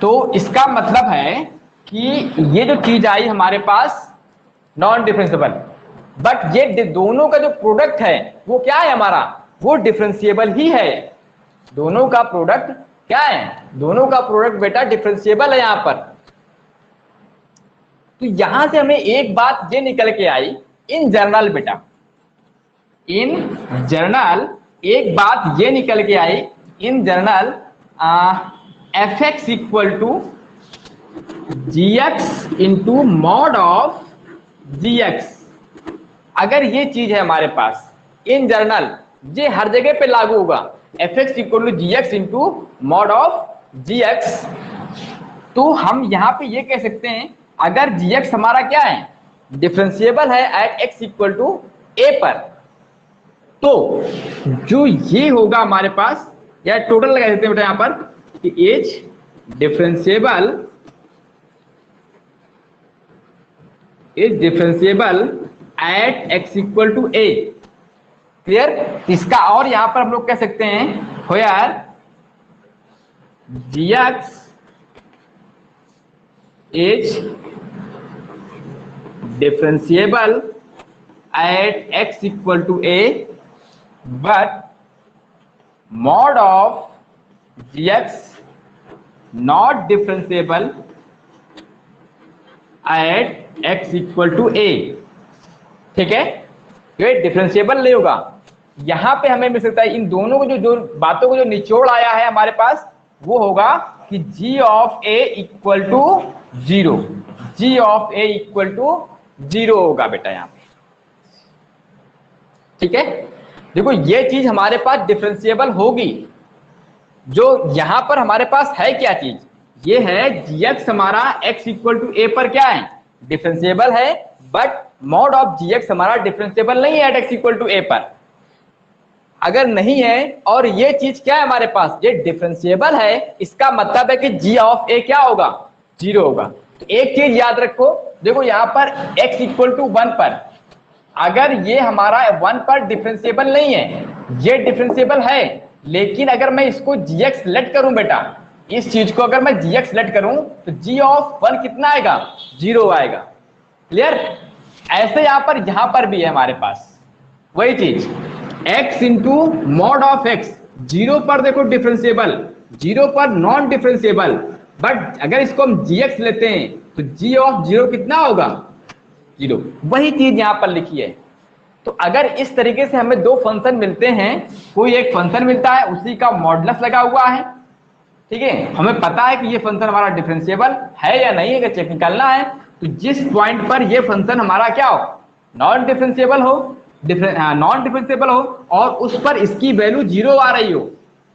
तो इसका मतलब है कि ये जो चीज आई हमारे पास नॉन डिफरेंशिएबल, बट ये दोनों का जो प्रोडक्ट है वो क्या है हमारा, वो डिफरेंशिएबल ही है। दोनों का प्रोडक्ट क्या है, दोनों का प्रोडक्ट बेटा डिफरेंशिएबल है यहां पर। तो यहां से हमें एक बात ये निकल के आई इन जनरल बेटा, इन जनरल एक बात ये निकल के आई in general, f(x) equal to gx into mod of gx। अगर ये चीज है हमारे पास इन जनरल, ये हर जगह पे लागू होगा, f x equal to g x into mod of g x. तो हम यहाँ पे ये कह सकते हैं अगर जी एक्स हमारा क्या है, डिफरेंशिएबल है एट एक्स इक्वल टू ए पर, तो जो ये होगा हमारे पास, या टोटल लगा देते हैं बेटा यहां पर कि is differentiable at x equal to a. Clear? इसका और यहां पर हम लोग कह सकते हैं हो यार g x is differentiable at x equal to a but mod of gx not differentiable at x equal to a। ठीक है, ये डिफरेंशिएबल नहीं होगा। यहां पे हमें मिल सकता है इन दोनों को जो बातों को जो निचोड़ आया है हमारे पास, वो होगा कि g of a equal to 0, g of a equal to 0 होगा बेटा यहां पे। ठीक है, देखो ये चीज हमारे पास डिफरेंशिएबल होगी। जो यहां पर हमारे पास है क्या चीज, ये है gx हमारा x इक्वल टू a पर क्या है, डिफरेंशिएबल है, बट मॉड ऑफ gx हमारा डिफरेंशिएबल नहीं है at x equal to a पर। अगर नहीं है और ये चीज क्या है हमारे पास, ये डिफरेंशिएबल है, इसका मतलब है कि g ऑफ a क्या होगा, 0 होगा। तो एक चीज याद रखो, देखो यहां पर x इक्वल टू 1 पर अगर ये हमारा 1 पर डिफरेंशिएबल नहीं है, ये डिफरेंशिएबल है, लेकिन अगर मैं इसको gx सेलेक्ट करूं बेटा, इस चीज को अगर मैं gx सेलेक्ट करूं तो g ऑफ 1 कितना आएगा, 0 आएगा। क्लियर? ऐसे यहां पर भी है हमारे पास वही चीज, x into mod of x, 0 पर देखो डिफरेंशिएबल, 0 पर नॉन डिफरेंशिएबल, बट अगर इसको हम gx लेते हैं तो g ऑफ 0 कितना होगा, 0। वही चीज यहां पर लिखी है। तो अगर इस तरीके से हमें दो फंक्शन मिलते हैं, कोई एक फंक्शन मिलता है उसी का मॉडुलस लगा हुआ है, ठीक है, हमें पता है कि ये फंक्शन हमारा डिफरेंशिएबल है या नहीं है, अगर चेक निकालना है तो जिस पॉइंट पर ये फंक्शन हमारा क्या हो, नॉन डिफरेंशिएबल हो और उस पर इसकी वैल्यू 0 आ रही हो,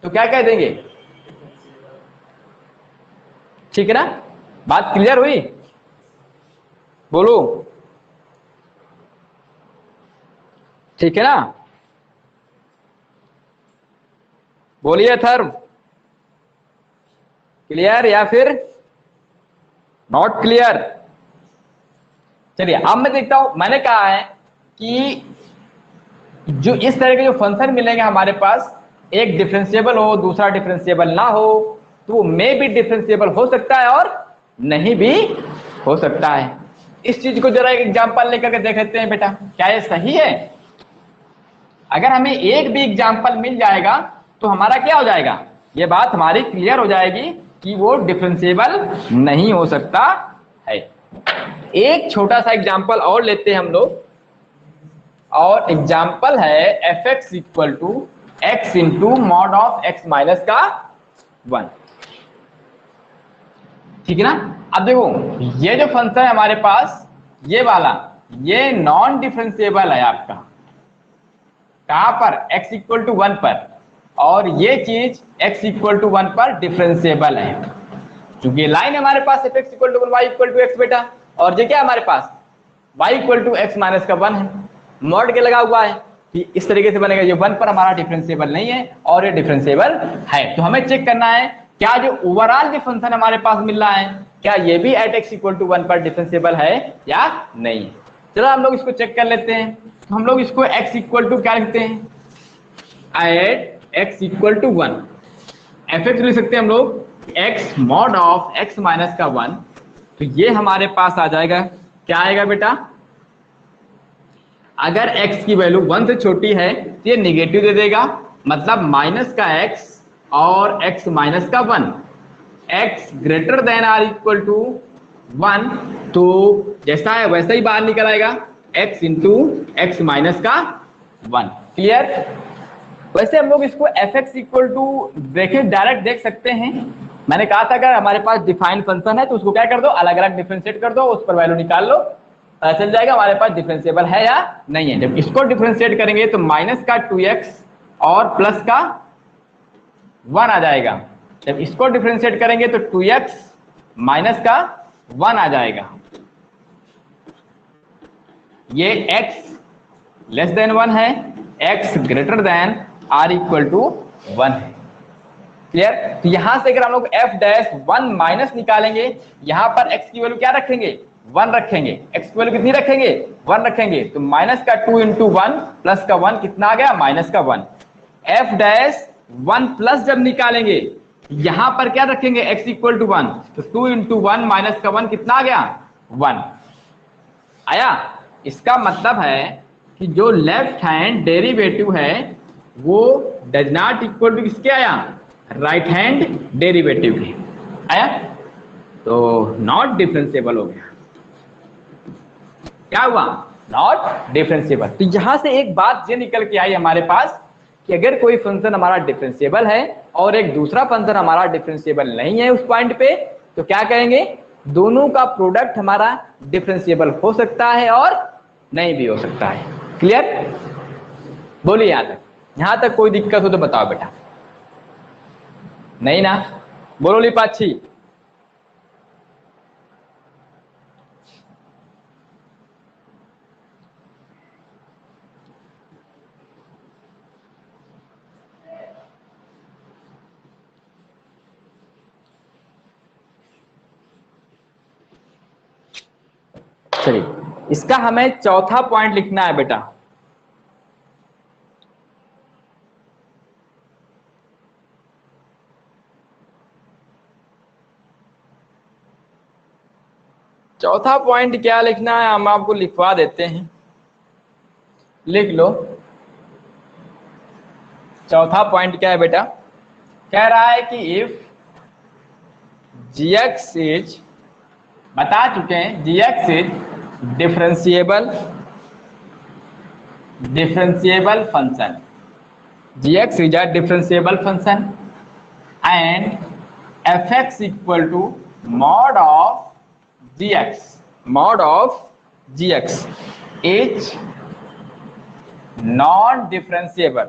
तो क्या कह देंगे। ठीक है ना, बात क्लियर हुई, बोलो। ठीक है ना, बोलिए थर्म, क्लियर या फिर नॉट क्लियर। चलिए अब मैं देखता हूं, मैंने कहा है कि जो इस तरह के जो फंक्शन मिलेंगे हमारे पास, एक डिफरेंशिएबल हो दूसरा डिफरेंशिएबल ना हो, तो वो मे भी डिफरेंशिएबल हो सकता है और नहीं भी हो सकता है। इस चीज को जरा एक एग्जांपल लेकर के देख लेते हैं बेटा, क्या ये सही है। अगर हमें एक भी एग्जांपल मिल जाएगा तो हमारा क्या हो जाएगा, ये बात हमारी क्लियर हो जाएगी कि वो डिफरेंशिएबल नहीं हो सकता है। एक छोटा सा एग्जांपल और लेते हैं हम लोग, और एग्जांपल है f x equal to x into mod of x minus का 1। ठीक है ना, अब देखो ये जो फंक्शन है हमारे पास, ये वाला, ये नॉन डिफरेंशिएबल है आपका, कहां पर, x इक्वल टू 1 पर, और ये चीज x इक्वल टू 1 पर डिफरेंशिएबल है। क्योंकि लाइन हमारे पास f x equal to 1 y equal to x बेटा, और ये क्या हमारे पास y equal to x minus का 1 है, मॉड के लगा हुआ है कि इस तरीके से बनेगा, ये 1 पर हमारा डिफरेंशिएबल नहीं है और ये डिफरेंशिएबल है। तो हमें चेक करना है क्या जो ओवरऑल जो फंक्शन हमारे पास मिल रहा है, क्या ये भी एट x इक्वल टू 1 पर डिफरेंशिएबल है या नहीं है। चलो हम लोग इसको चेक कर लेते हैं। तो हम लोग इसको x इक्वल टू क्या लिखते हैं, at x equal to 1, f x लिख सकते हैं हम लोग x mod of x minus का 1। तो ये हमारे पास आ जाएगा, क्या आएगा बेटा, अगर x की वैल्यू 1 से छोटी है तो ये निगेटिव दे देगा, मतलब माइनस का x और x माइनस का 1, x greater than or equal to 1, तो जैसा है वैसा ही बाहर निकल आएगा, x इंटू एक्स माइनस का 1। क्लियर? वैसे हम लोग इसको एफ एक्स इक्वल टू देखें, डायरेक्ट देख सकते हैं। मैंने कहा था अगर हमारे पास डिफाइंड फंक्शन है तो उसको क्या कर दो, अलग अलग डिफरेंशिएट कर दो, उस पर वैल्यू निकाल लो, पता चल जाएगा हमारे पास डिफरेंशिएबल है या नहीं है। जब इसको डिफरेंशिएट करेंगे तो माइनस का 2x और प्लस का 1 आ जाएगा। जब इसको डिफरेंशिएट करेंगे तो 2x माइनस का 1 आ जाएगा। ये x लेस देन 1 है, x greater than or equal to 1 है। क्लियर? तो यहां से अगर हम लोग f डैश 1 माइनस निकालेंगे, यहां पर x की वैल्यू क्या रखेंगे? 1 रखेंगे। x की वैल्यू कितनी रखेंगे? 1 रखेंगे। तो माइनस का 2 इंटू 1 प्लस का 1 कितना आ गया? माइनस का 1। f डैश 1 प्लस जब निकालेंगे, यहां पर क्या रखेंगे? x equal to 1। तो 2 इंटू 1 माइनस का 1 कितना आ गया? 1 आया। इसका मतलब है कि जो लेफ्ट हैंड डेरिवेटिव है वो डज नॉट इक्वल टू किसके आया? राइट हैंड डेरिवेटिव के आया। तो नॉट डिफरेंशिएबल हो गया। क्या हुआ? Not differentiable. तो यहां से एक बात ये निकल के आई हमारे पास कि अगर कोई फंक्शन हमारा डिफरेंशिएबल है और एक दूसरा फंक्शन हमारा डिफरेंशिएबल नहीं है उस पॉइंट पे, तो क्या कहेंगे? दोनों का प्रोडक्ट हमारा डिफरेंशिएबल हो सकता है और नहीं भी हो सकता है। क्लियर? बोलिए यहां तक कोई दिक्कत हो तो बताओ बेटा। नहीं ना? बोलो लिपाक्षी। चलिए, इसका हमें चौथा पॉइंट लिखना है बेटा। चौथा पॉइंट क्या लिखना है हम आपको लिखवा देते हैं, लिख लो। चौथा पॉइंट क्या है बेटा? कह रहा है कि इफ gx इज, बता चुके हैं gx is differentiable function, gx is a differentiable function and fx equal to mod of gx is non-differentiable,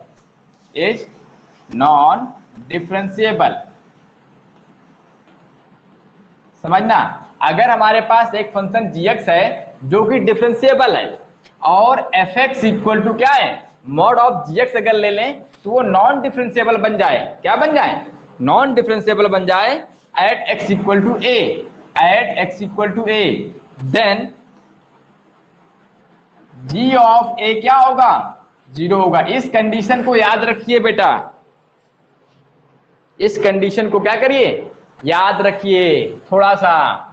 समझना। अगर हमारे पास एक फंक्शन gx है जो कि डिफरेंशिएबल है और fx इक्वल टू क्या है? मॉड ऑफ gx अगर ले लें तो वो नॉन डिफरेंशिएबल बन जाए। क्या बन जाए? नॉन डिफरेंशिएबल बन जाए at x equal to a, then g of a क्या होगा? 0 होगा। इस कंडीशन को याद रखिए बेटा, इस कंडीशन को क्या करिए? याद रखिए थोड़ा सा।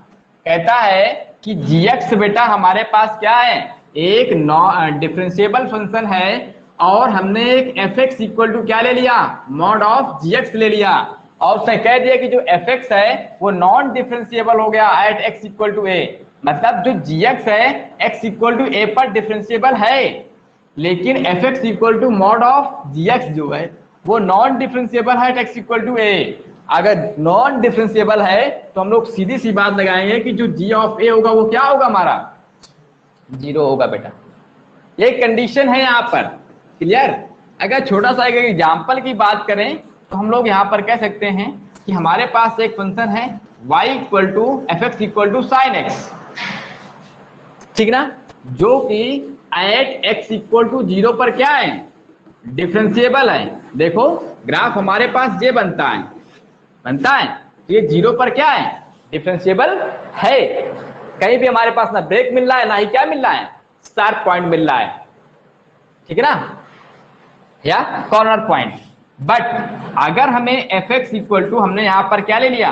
कहता है कि gx बेटा हमारे पास क्या है? एक डिफरेंशिएबल फंक्शन है और हमने एक fx इक्वल टू क्या ले लिया? मॉड ऑफ gx ले लिया और उसने कह दिया कि जो fx है वो नॉन डिफरेंशिएबल हो गया at x equal to a। मतलब जो gx है x इक्वल टू a पर डिफरेंशिएबल है, लेकिन fx equal to mod of gx जो है वो नॉन डिफरेंशिएबल है at x equal to a। अगर नॉन डिफरेंशिएबल है तो हम लोग सीधी सी बात लगाएंगे कि जो g ऑफ a होगा वो क्या होगा? हमारा 0 होगा बेटा। ये कंडीशन है यहाँ पर। क्लियर? अगर छोटा सा एक एग्जाम्पल की बात करें तो हम लोग यहाँ पर कह सकते हैं कि हमारे पास एक फंक्शन है y equal to fx equal to sine x, ठीक ना, जो कि एट x इक्वल टू 0 पर क्या है? डिफरेंशिएबल है। देखो ग्राफ हमारे पास ये बनता है ये 0 पर क्या है? डिफरेंशिएबल है। कहीं भी हमारे पास ना ब्रेक मिल रहा है ना ही क्या मिल रहा है? शार्प पॉइंट मिल रहा है, ठीक है ना, या कॉर्नर पॉइंट। बट अगर हमें fx इक्वल टू, हमने यहां पर क्या ले लिया?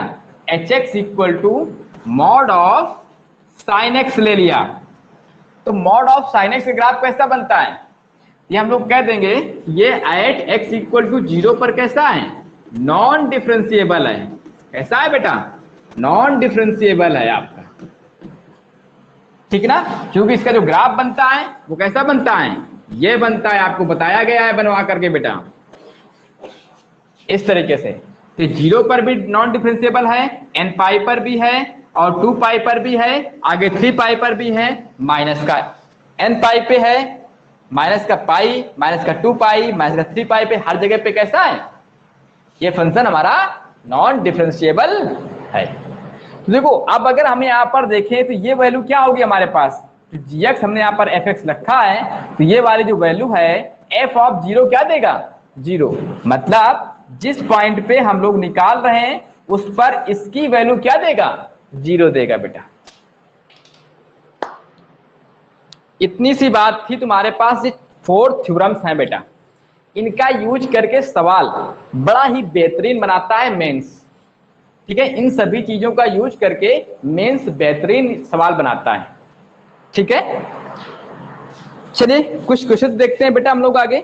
hx equal to mod of sine x ले लिया, तो मॉड ऑफ साइन x का ग्राफ कैसा बनता है? ये हम लोग कह देंगे ये एट x इक्वल टू 0 पर कैसा है? नॉन डिफरेंशिएबल है। कैसा है बेटा? नॉन डिफरेंशिएबल है आपका, ठीक ना, क्योंकि इसका जो ग्राफ बनता है वो कैसा बनता है? ये बनता है, आपको बताया गया है बनवा करके बेटा, इस तरीके से। तो 0 पर भी नॉन डिफरेंशिएबल है, n पाई पर भी है और 2 पाई पर भी है, आगे 3 पाई पर भी है, माइनस का n पाई पे है, माइनस का पाई, माइनस का 2 पाई, माइनस का 3 पाई पे, हर जगह पे कैसा है? ये फंक्शन हमारा नॉन डिफरेंशिएबल है। तो देखो अब अगर हम यहाँ पर देखें तो ये वैल्यू क्या होगी हमारे पास, तो gx हमने यहाँ पर fx रखा है, तो ये वाली जो वैल्यू है f ऑफ 0 क्या देगा, 0। मतलब जिस पॉइंट पे हम लोग निकाल रहे हैं उस पर इसकी वैल्यू क्या देगा, 0 देगा बेटा। इतनी सी बात थी। तुम्हारे पास ये 4 थ्योरम्स हैं बेटा, इनका यूज करके सवाल बड़ा ही बेहतरीन बनाता है मेंस। ठीक है, इन सभी चीजों का यूज करके मेंस बेहतरीन सवाल बनाता है। ठीक है, चलिए कुछ क्वेश्चन देखते हैं बेटा हम लोग आगे,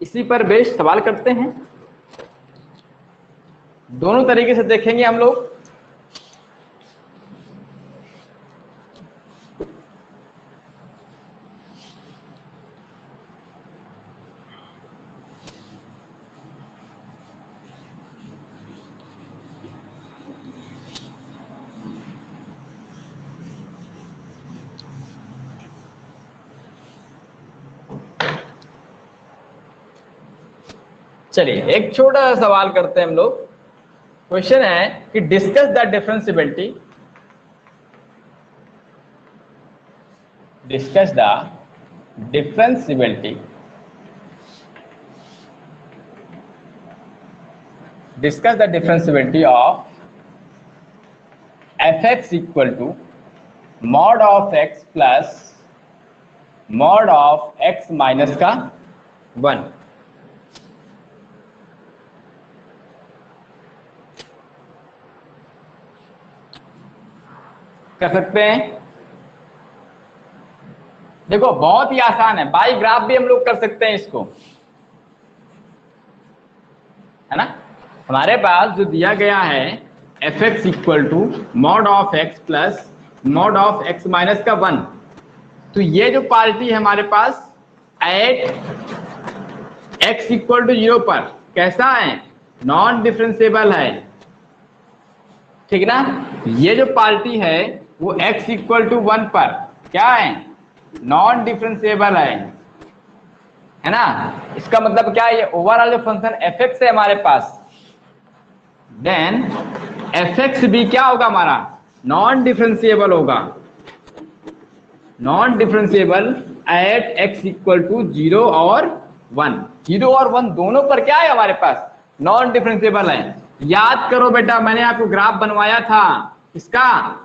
इसी पर बेस्ड सवाल करते हैं। दोनों तरीके से देखेंगे हम लोग। चलिए एक छोटा सा सवाल करते हैं हम लोग। क्वेश्चन है कि discuss the differentiability, discuss the differentiability, discuss the differentiability of fx equal to mod of x plus mod of x minus का 1। कर सकते हैं। देखो बहुत ही आसान है, बाई ग्राफ भी हम लोग कर सकते हैं इसको, है ना। हमारे पास जो दिया गया है fx equal to mod of x plus mod of x minus का 1, तो ये जो पार्टी है हमारे पास एट x इक्वल टू 0 पर कैसा है, नॉन डिफरेंशिएबल है। ठीक ना, ये जो पार्टी है वो x इक्वल टू 1 पर क्या है, नॉन डिफरेंशिएबल है ना। इसका मतलब क्या है, ये ओवरऑल जो फंक्शन fx है हमारे पास, देन fx भी क्या होगा हमारा, नॉन डिफरेंशिएबल होगा। Non differentiable at x equal to 0 और 1, 0 और 1 दोनों पर क्या है हमारे पास, नॉन डिफरेंशिएबल है। याद करो बेटा, मैंने आपको ग्राफ बनवाया था इसका,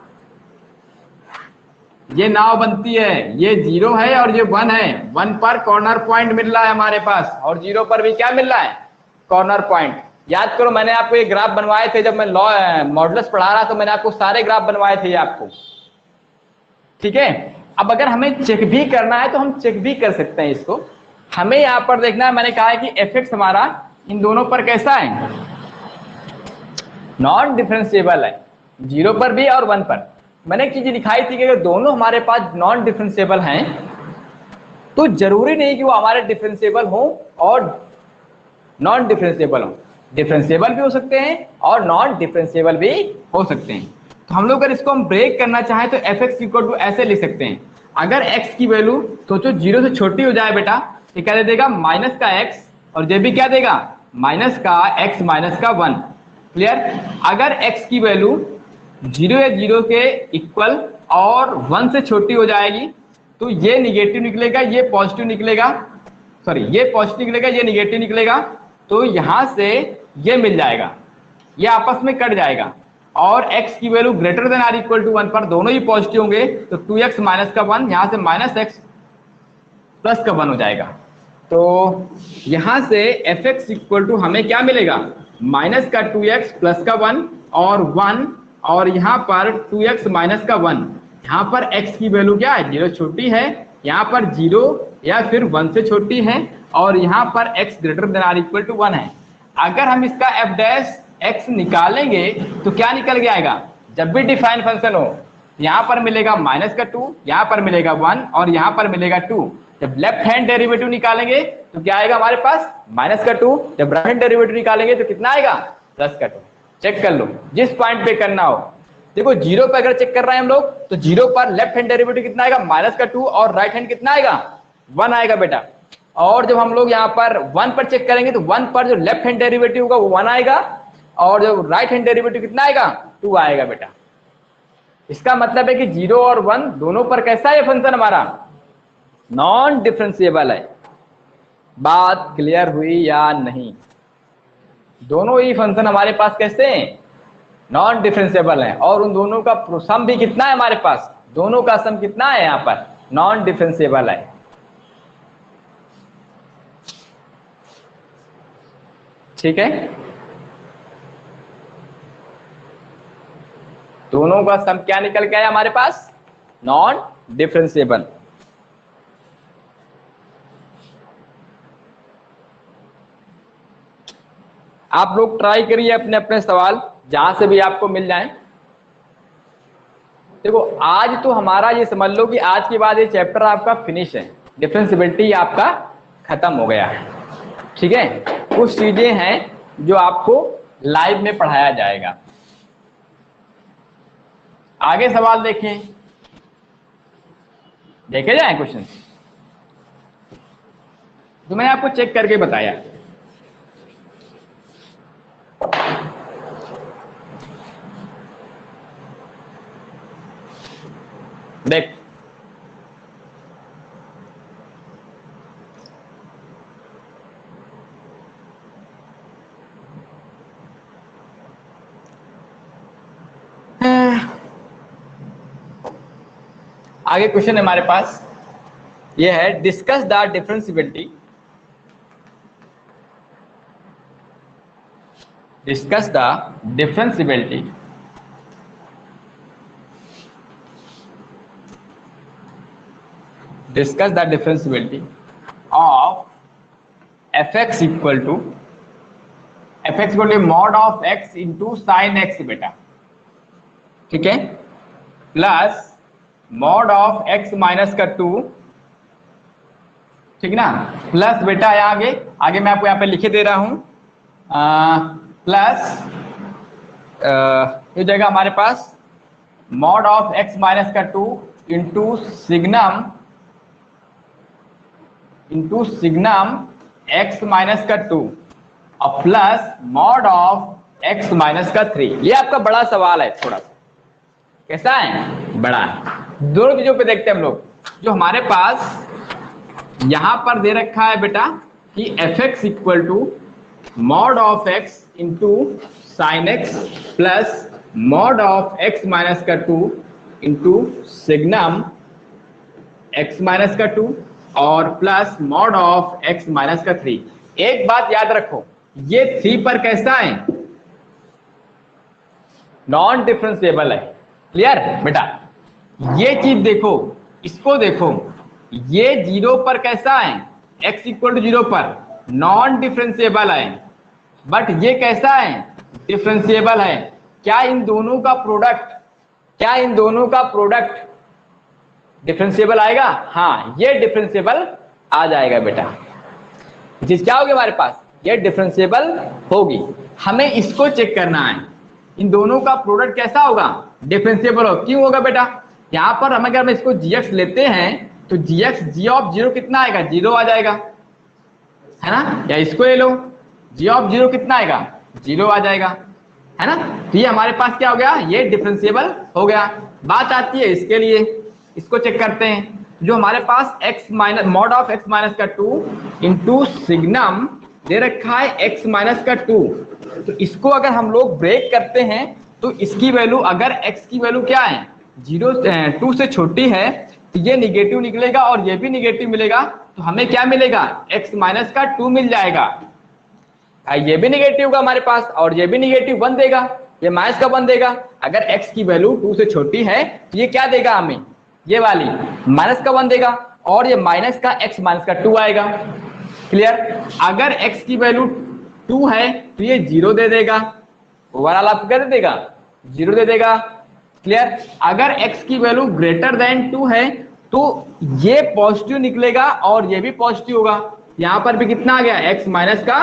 ये नाव बनती है, ये 0 है और ये 1 है। 1 पर कॉर्नर पॉइंट मिल रहा है हमारे पास और 0 पर भी क्या मिल रहा है, कॉर्नर पॉइंट। याद करो मैंने आपको ये ग्राफ बनवाए थे जब मैं मॉडुलस पढ़ा रहा, तो मैंने आपको सारे ग्राफ बनवाए थे आपको। ठीक है, अब अगर हमें चेक भी करना है तो हम चेक भी कर सकते हैं इसको। हमें यहाँ पर देखना है, मैंने कहा है कि fx हमारा इन दोनों पर कैसा है, नॉन डिफरेंशिएबल है, 0 पर भी और 1 पर। मैंने एक चीज दिखाई थी कि अगर दोनों हमारे पास नॉन डिफरेंशिएबल हैं तो जरूरी नहीं कि वो हमारे डिफरेंशिएबल हो और नॉन डिफरेंशिएबल हो, डिफरेंशिएबल भी हो सकते हैं और नॉन डिफरेंशिएबल भी हो सकते हैं। तो हम लोग अगर इसको हम ब्रेक करना चाहें तो fx इक्वल टू ऐसे लिख सकते हैं, अगर x की वैल्यू सोचो 0 से छोटी हो जाए बेटा, ये क्या दे देगा, माइनस का x, और ये भी क्या देगा, माइनस का x माइनस का 1। क्लियर, अगर x की वैल्यू 0 या 0 के इक्वल और 1 से छोटी हो जाएगी तो ये निगेटिव निकलेगा, ये पॉजिटिव निकलेगा, सॉरी ये पॉजिटिव निकलेगा, ये निगेटिव निकलेगा, तो यहां से ये मिल जाएगा, ये आपस में कट जाएगा। और x की value greater than or equal to 1 पर दोनों ही पॉजिटिव होंगे, तो 2x माइनस का 1 यहां से माइनस x प्लस का 1 हो जाएगा। तो यहां से fx इक्वल टू हमें क्या मिलेगा, माइनस का 2x प्लस का 1 और 1, और यहाँ पर 2x माइनस का 1। यहाँ पर x की वैल्यू क्या है, 0 छोटी है, यहाँ पर 0 या फिर 1 से छोटी है, और यहाँ पर x greater than or equal to 1 है। अगर हम इसका f डैश x निकालेंगे तो क्या निकल के आएगा, जब भी डिफाइन फंक्शन हो यहाँ पर मिलेगा माइनस का 2, यहाँ पर मिलेगा 1 और यहाँ पर मिलेगा 2। जब लेफ्ट हैंड डेरिवेटिव निकालेंगे तो क्या आएगा हमारे पास, माइनस का 2। जब राइट हैंड डेरिवेटिव निकालेंगे तो कितना आएगा, प्लस का 2। चेक कर लो जिस पॉइंट पे करना हो। देखो 0 पे अगर चेक कर रहे हैं हम लोग तो 0 पर लेफ्ट हैंड डेरिवेटिव कितना आएगा, माइनस का 2, और राइट हैंड कितना आएगा, 1 आएगा बेटा। और जब हम लोग यहाँ पर 1 पर चेक करेंगे तो 1 पर जो लेफ्ट हैंड डेरिवेटिव होगा वो 1 आएगा, और जो राइट हैंड डेरिवेटिव कितना आएगा, 2 आएगा बेटा। इसका मतलब है कि 0 और 1 दोनों पर कैसा है फंक्शन हमारा, नॉन डिफरेंशिएबल है। बात क्लियर हुई या नहीं? दोनों ही फंक्शन हमारे पास कैसे हैं, नॉन डिफरेंशिएबल है, और उन दोनों का सम भी कितना है हमारे पास, दोनों का सम कितना है यहाँ पर, नॉन डिफरेंशिएबल है। ठीक है, दोनों का सम क्या निकल के आया हमारे पास, नॉन डिफरेंशिएबल। आप लोग ट्राई करिए अपने अपने सवाल जहां से भी आपको मिल जाए। देखो आज तो हमारा ये समझ लो कि आज के बाद ये चैप्टर आपका फिनिश है, डिफरेंशिएबिलिटी आपका खत्म हो गया है। ठीक है, कुछ चीजें हैं जो आपको लाइव में पढ़ाया जाएगा। आगे सवाल देखें, देखे जाए क्वेश्चन तो मैंने आपको चेक करके बताया। देख आगे क्वेश्चन है हमारे पास, ये है discuss the differentiability, discuss the differentiability discuss the differentiability of fx equal to mod of x into sin x बेटा, ठीक है, plus mod of x minus का 2, ठीक ना, प्लस बेटा आगे आगे मैं आपको यहाँ पे लिखे दे रहा हूं, प्लस ये जगह हमारे पास mod of x माइनस का 2 इंटू सिग्नम x माइनस का 2 और plus mod of x minus का 3। ये आपका बड़ा सवाल है, थोड़ा सा कैसा है, बड़ा है। दोनों चीजों पे देखते हैं हम लोग। जो हमारे पास यहां पर दे रखा है बेटा कि fx equal to mod of x into sine x plus mod of x minus का 2 इंटू सिग्नम x माइनस का 2 और plus mod of x minus का 3। एक बात याद रखो, ये 3 पर कैसा है, नॉन डिफरेंशिएबल है। क्लियर बेटा, ये चीज देखो, इसको देखो, ये 0 पर कैसा है, x इक्वल टू 0 पर नॉन डिफरेंशिएबल है, बट ये कैसा है, डिफरेंशिएबल है। क्या इन दोनों का प्रोडक्ट डिफरेंशिएबल आएगा? हाँ, ये डिफरेंशिएबल आ जाएगा बेटा। चीज क्या होगी हमारे पास, ये डिफरेंशिएबल होगी। हमें इसको चेक करना है, इन दोनों का प्रोडक्ट कैसा होगा, डिफरेंशिएबल हो। क्यों होगा बेटा, यहाँ पर हम अगर इसको gx लेते हैं तो g ऑफ 0 कितना आएगा, 0 आ जाएगा, है ना। या इसको ले लो, g ऑफ 0 कितना आएगा, 0 आ जाएगा, है ना। तो ये हमारे पास क्या हो गया, ये डिफरेंशिएबल हो गया। बात आती है इसके लिए, इसको चेक करते हैं। जो हमारे पास x minus mod of x minus का 2 इंटू सिग्नम दे रखा है x माइनस का 2, तो इसको अगर हम लोग ब्रेक करते हैं तो इसकी वैल्यू, अगर x की वैल्यू क्या है, 2 से छोटी है तो ये निगेटिव निकलेगा और ये भी निगेटिव मिलेगा, तो हमें क्या मिलेगा, x माइनस का 2 मिल जाएगा। ये भी निगेटिव होगा हमारे पास और ये भी निगेटिव 1 देगा, ये माइनस का 1 देगा। अगर x की वैल्यू 2 से छोटी है तो ये क्या देगा हमें, ये वाली माइनस का 1 देगा और ये माइनस का x माइनस का 2 आएगा। क्लियर। अगर x की वैल्यू 2 है तो ये 0 दे देगा, ओवरऑल आपको क्या दे देगा, 0 दे देगा। क्लियर। अगर x की वैल्यू ग्रेटर देन 2 है तो ये पॉजिटिव निकलेगा और ये भी पॉजिटिव होगा। यहां पर भी कितना आ गया, x माइनस का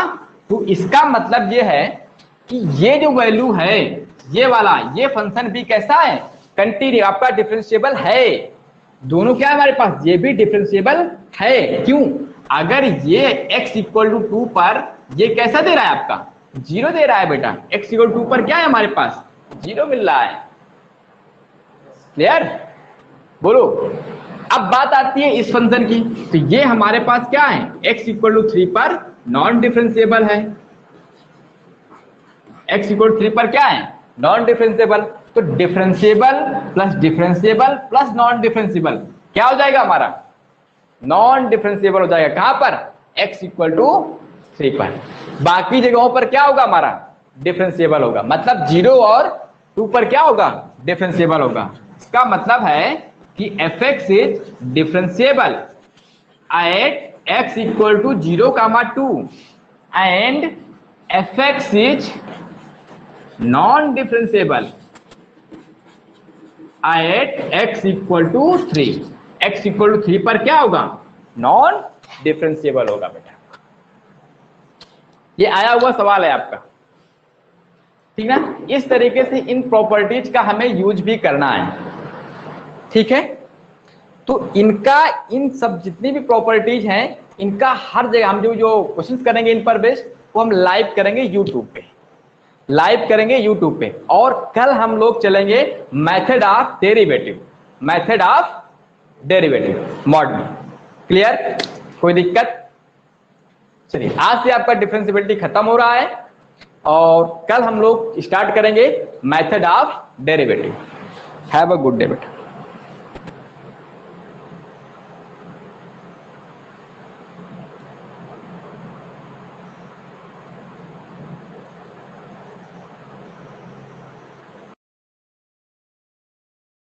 2। इसका मतलब ये है कि ये जो वैल्यू है, ये वाला, ये फंक्शन भी कैसा है, कंटिन्यू, आपका डिफरेंशिएबल है। दोनों क्या है हमारे पास, ये भी डिफरेंशिएबल है। क्यों, अगर ये x इक्वल टू 2 पर ये कैसा दे रहा है आपका 0 दे रहा है बेटा, x इक्वल टू 2 पर क्या है हमारे पास 0 मिल रहा है। क्लियर, बोलो। अब बात आती है इस फंक्शन की, तो ये हमारे पास क्या है x इक्वल टू 3 पर नॉन डिफरेंशिएबल है, x इक्वल टू 3 पर क्या है नॉन डिफरेंशिएबल, तो डिफरेंशिएबल प्लस नॉन डिफरेंशिएबल क्या हो जाएगा हमारा नॉन डिफरेंशिएबल हो जाएगा। कहां पर x इक्वल टू 3 पर, बाकी जगहों पर क्या होगा हमारा डिफरेंशिएबल होगा, मतलब 0 और 2 पर क्या होगा डिफरेंशिएबल होगा। इसका मतलब है कि fx is differentiable at x equal to 0, 2 and fx is non differentiable at x equal to 3, x equal to 3 पर क्या होगा नॉन डिफरेंशिएबल होगा बेटा। ये आया हुआ सवाल है आपका, ठीक ना। इस तरीके से इन प्रॉपर्टीज का हमें यूज भी करना है, ठीक है। तो इनका इन सब जितनी भी प्रॉपर्टीज हैं इनका हर जगह हम जो क्वेश्चंस करेंगे इन पर बेस्ड वो हम लाइव करेंगे यूट्यूब पे, और कल हम लोग चलेंगे मेथड ऑफ डेरिवेटिव मॉड में। क्लियर, कोई दिक्कत। चलिए आज से आपका डिफरेंशिएबिलिटी खत्म हो रहा है और कल हम लोग स्टार्ट करेंगे method of derivative. Have a good day बेटा।